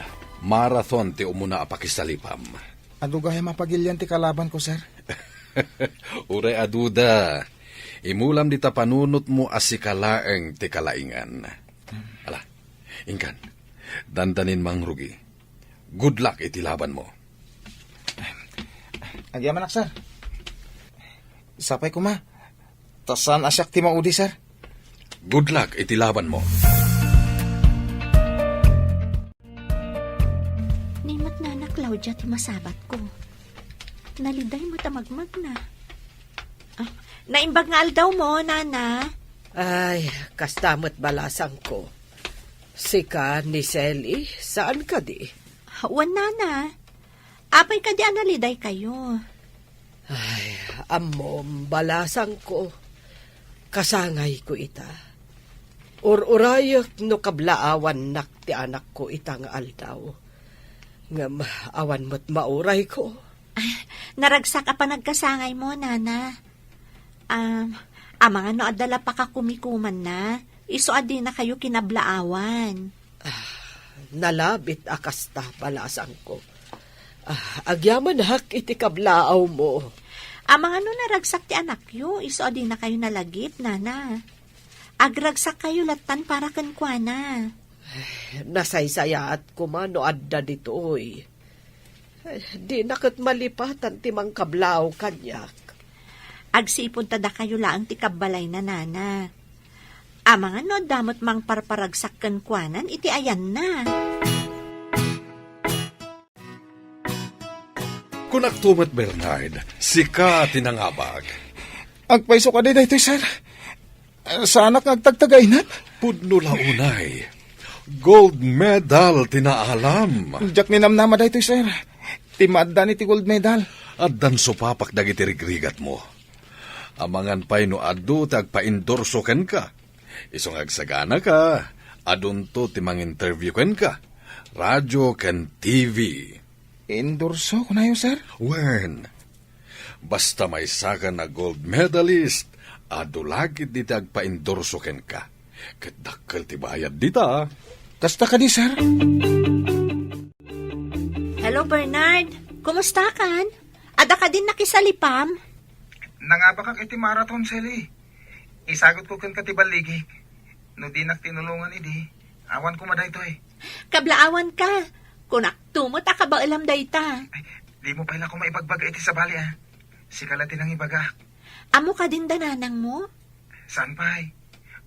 marathon ti umuna apakisalipam. Ano gaya mapagilyan ti kalaban ko, sir? Uray aduda, imulam dita panunot mo asikalaeng ti kalaingan. Ala, ingkan, dandanin mang rugi. Good luck iti laban mo. Agyaman sir. Sapay ko ma. Tasan asyak ti maudi, sir. Good luck iti laban mo. Nimot na na, Claudia, ti masabat ko. Naliday mo tamagmag na. Naimbag nga aldaw mo, nana. Ay, kastamot balasang ko. Sika ni Selly, saan ka di? Wan, nana. Apay ka di analiday kayo. Ay, amom, balasang ko. kasangay ko ita. Ururayak no kablaawan nak ti anak ko ita nga aldaw. Nga awan mo't mauray ko. Naragsak pa nagkasangay mo, nana. Mga no adala pa ka kumikuman na. Iso adi na kayo kinablaawan. Nalabit akasta palasan ko. Agyaman hak iti kablaaw mo. Mga no naragsak ti anak yo, iso adi na kayo nalagip, nana. Agragsak kayo latan para kankwana. Nasaysaya at kumano adda ditoy. Di nakit malipatan ti mang kablaaw kanyak. Agsipon tada kayo laang ti kabalay na, nana. Mga no damot mang parparagsak kankwanan, iti ayan na. Kunak tumat Bernard, sika tinangabag. Agpaiso ka di daytoy, sir. Sa anak agtagtagainat. Pudno launay. Gold medal tinaalam. Jak ni namnama daytoy, sir. Timadda ni ti gold medal. At dan supapak dagiti rigrigat mo. Amangan pa'y no adu tagpa-endorso ken ka. Isong agsagana ka. Adun to timang interview ken ka. Radyo ken TV. Endorso ko na yun, sir. Wen. Basta may saka na gold medalist. Adu lagit di tagpa-endorso ken ka. Kadakkel ti bayad dita. Kasta ka di, sir. Hello, Bernard. Kumusta kan? Ada ka din nakisalipam? Nangabakak iti marathon, Sally. Isagot ko kan katibaligik. No di tinulungan idi. Awan ko maday to eh. Kablaawan ka. Kunak tumot ka ba alam dayta? Ay, di mo pala ko maibagbaga iti sa bali ah. Sikalatin ang ibaga. Amo ka din dananang mo? Saan pa eh?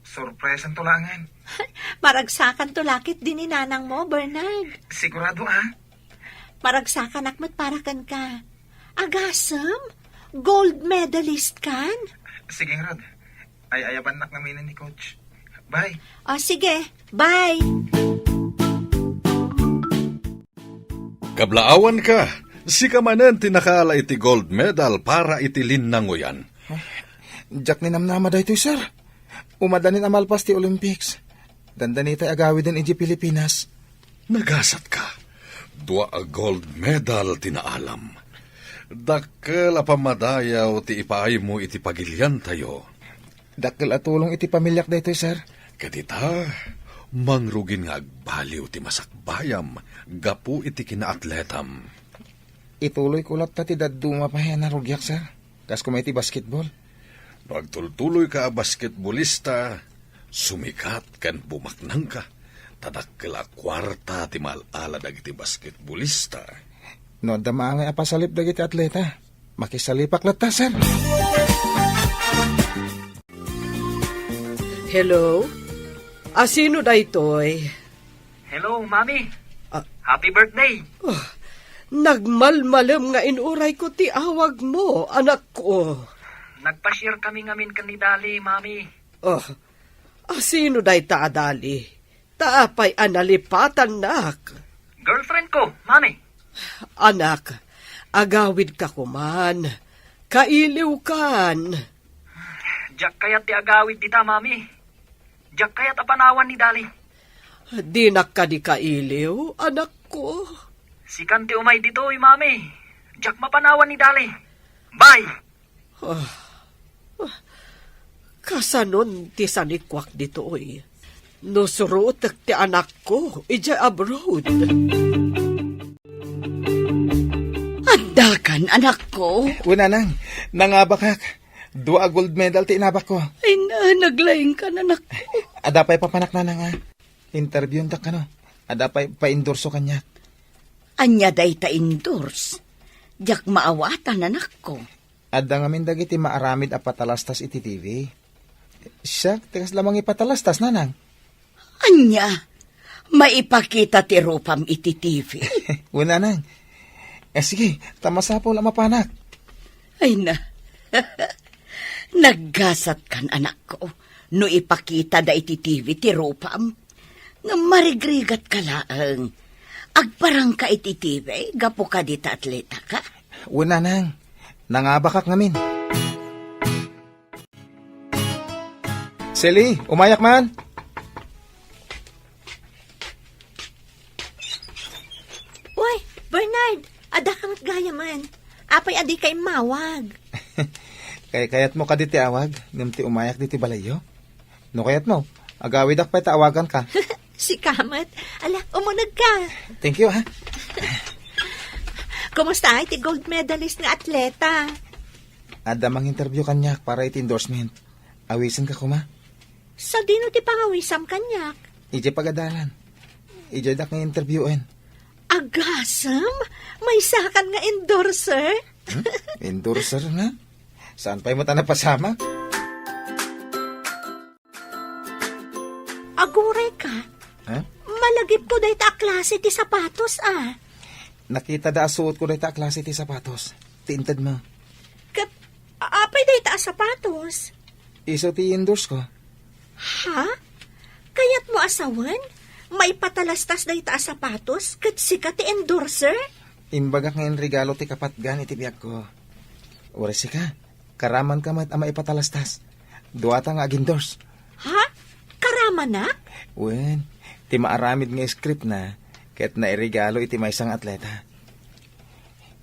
Surprise ang tulangan. Maragsakan to lakit din ni nanang mo, Bernard. Sigurado ah. Maragsakan akmat parakan ka. Agasam? Gold medalist kan? Sige, Rod. Ay ayaban nak namin ni Coach. Bye. O sige, bye. Kablaawan ka. Sika manen tinakala iti gold medal para iti linnangoyan. Jak ni namnama daytoy, sir. Umadanin amalpas ti Olympics. Dandanitay agawi din iti Pilipinas. Nagasat ka. Dua a gold medal tinaalam. Dakkel a pamadayaw ti ipaay mo iti pagilyan tayo. Dakkel atulong iti pamilyak daytoy, sir. Kadita, mangrugin nga agbaliw ti masakbayam, gapu iti kinaatletam. Ituloy ko lat ti daduma pa yan na rugyak, sir. Kas kumay ti basketball. No agtultuloy ka a basketballista, sumikat kan bumaknang ka. Tadakkel a kwarta ti malala dagiti basketballista. No, dama nga apasalip dagiti atleta. Makisalipak lata, sir. Hello? Sino daytoy? Hello, Mami. Ah. Happy birthday. Nagmalmalam nga inuray ko ti awag mo, anak ko. Nagpa-share kami ngamin kanidali, Mami. Sino day taadali? Taapay analipatan nak. Girlfriend ko, Mami. Anak, agawid ka kuman. Kailiw kan. Diyak kayat ti agawid dita, Mami. Diyak kayat apanawan ni Dali. Di ka di kailiw, anak ko. Si Kanti umay dito, Mami. Diyak mapanawan ni Dali. Bye! Kasanon ti sanikwak dito oy. Nusurutek ti anak ko, ija abroad. Adakan, anak ko. Una nang, nangabakak. Dua gold medal ti inabak ko. Ay naglaing ka na, anak ko. Adapay papanak na nga. Interview ndak ka no. Adapay pa-endorso kanya. Anya day ta endorse. Diyak maawatan, anak ko. Adda ngamin dagiti maaramid a patalastas iti TV. Siya, tikas lamang ipatalastas, nanang. Anya, maipakita ti rupam iti TV. Una nang. Sige, tamasapo lang mapanak. Ay na. Naggasat kan, anak ko. No ipakita da iti TV ti rupam. Nga marigrigat ka laang. Agparang ka iti TV, gapo ka dita atleta ka. Una nang. Nangabakak ngamin. Sally, umayak man. Uy, Bernard, ada kang gaya man. Apay adi kay mawag. Kayat mo ka diti awag, ti umayak diti balayo. No kayat mo, agawid ak pa awagan ka. Si Kamat, ala, umunag ka. Thank you, ha? Kumusta ay ti gold medalist nga atleta? Ada mang interview kanyak para iti endorsement. Awisin ka kuma. Sa dino ti pangawisam kanyak? Ije pagadalan. Ije dak nga interviewin. Agasam? May sakan nga endorser? Endorser nga? Saan pa mo ta napasama? Aguray ka? Ha? Malagip ko dahi ta klase ti sapatos ah. Nakita da suot ko na ita klase ti sapatos. Tiintad mo. Kat, apay dahi ta sapatos? Iso ti endorse ko. Ha? Kayat mo asawan? May patalastas dahi ta sapatos? Kat sika ti endorser? Imbagak ngayon regalo ti kapatgan iti biyag ko. Oras ka. Karaman ka mat ama ipatalastas. Duwata nga ag-endorse. Ha? Karama na? Wen, ti maaramid nga script na, ket nairigalo iti may isang atleta.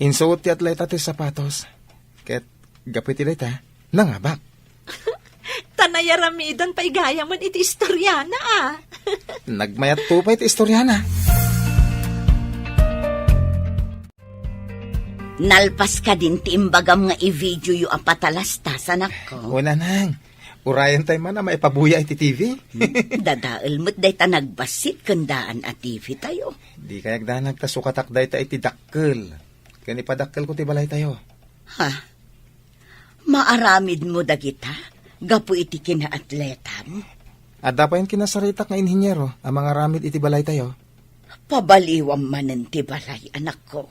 Insuot ti atleta ti sapatos, ket gapit ti leta, nangabak. Tanayaramidan pa igaya man iti istoryana ah. Nagmayat po pa iti istoryana. Nalpas ka din ti imbagam nga i-video yu apatalastas, anak ko. Una nang, urayan tayo man na maipabuya iti TV. Dadaal mo't day ta nagbasit kandaan at TV tayo. Di kayak danag ta sukatak day ta iti dakkel. Kani padakkel ko ti balay tayo. Ha? Maaramid mo dagita? Gapu iti kinaatletam? Adda pa yung kinasaritak nga inhinyero, ang mga ramid iti balay tayo. Pabaliwam manen ti balay, anak ko.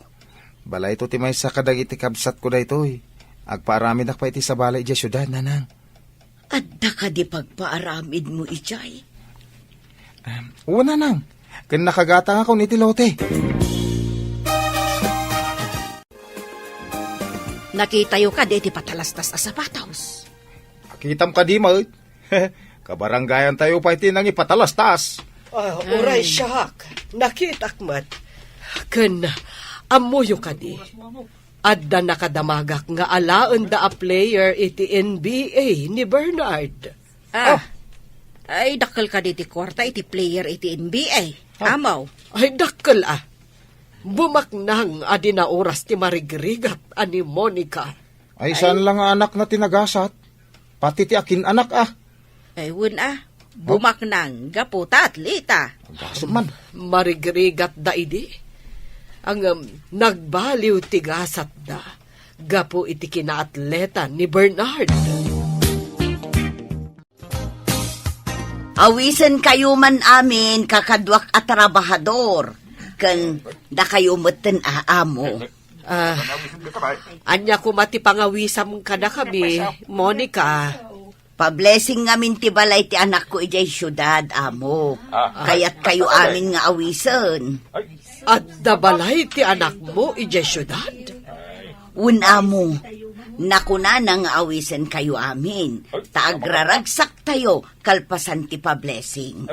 Balay to ti may sa kadag iti kabsat ko daytoy. Agpaaramid ak pa iti sa balay iti syudad, nanang. Adda ka di pagpaaramid mo ijay. Una nang, kan nakagata nga ko iti lote. Nakitayo ka di ti patalastas a sapatos. Akitam ka di mo. Kabaranggayan tayo pa iti nang ipatalastas. Uray siyak. Nakitak mat. Ken, amuyo ka di. Adda nakadamagak nga alaan da a player iti NBA ni Bernard. Ay, dakkel ka di ti kwarta iti player iti NBA. Amaw. Ay dakkel ah. Bumaknang adi na oras ti marigrigat ani Monica. Ay, saan lang nga anak na tinagasat? Pati ti akin anak ah. Ay, wun bumaknang gaputa at lita. Gasot man. Marigrigat da idi. Ang nagbaliw ti gasat da. Gapo iti kinaatleta ni Bernard. Awisan kayo man amin kakadwak at trabahador. Kan da kayo meten aamo. Anya ko mati pangawisam ka na kami, Monica. Pa-blessing ngamin ti balay ti anak ko ijay syudad, amo. Kaya't kayo amin nga awisan. At dabalay ti anak mo, ije syudad. Amo, nakuna nang awisan kayo amin. Taagraragsak tayo, kalpasan ti pa-blessing.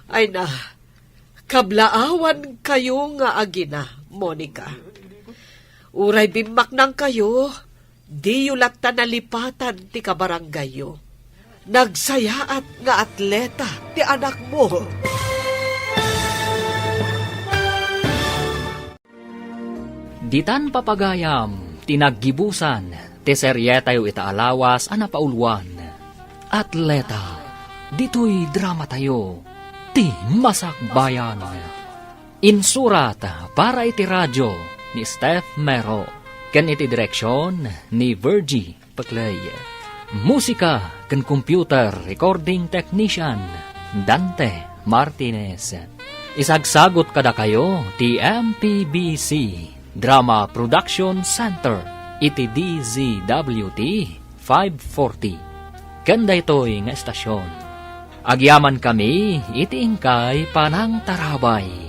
Ay na, kablaawan kayo nga agina, Monica. Uray bimak nang kayo, di yulat ta nalipatan ti kabaranggayo. Nagsayaat nga atleta ti anak mo. Ditan papagayam, tinaggibusan, ti seryetayo itaalawas anapaulwan. Atleta, dito'y drama tayo, ti masakbayan. Insurat para iti radyo ni Steph Mero, ken iti direksyon ni Virgie Paclay. Musika ken computer recording technician Dante Martinez. Isagsagot kada kayo ti MPBC Drama Production Center iti DZWT 540. Kanda ito'y nga estasyon. Agyaman kami iti ingkay panang tarabay.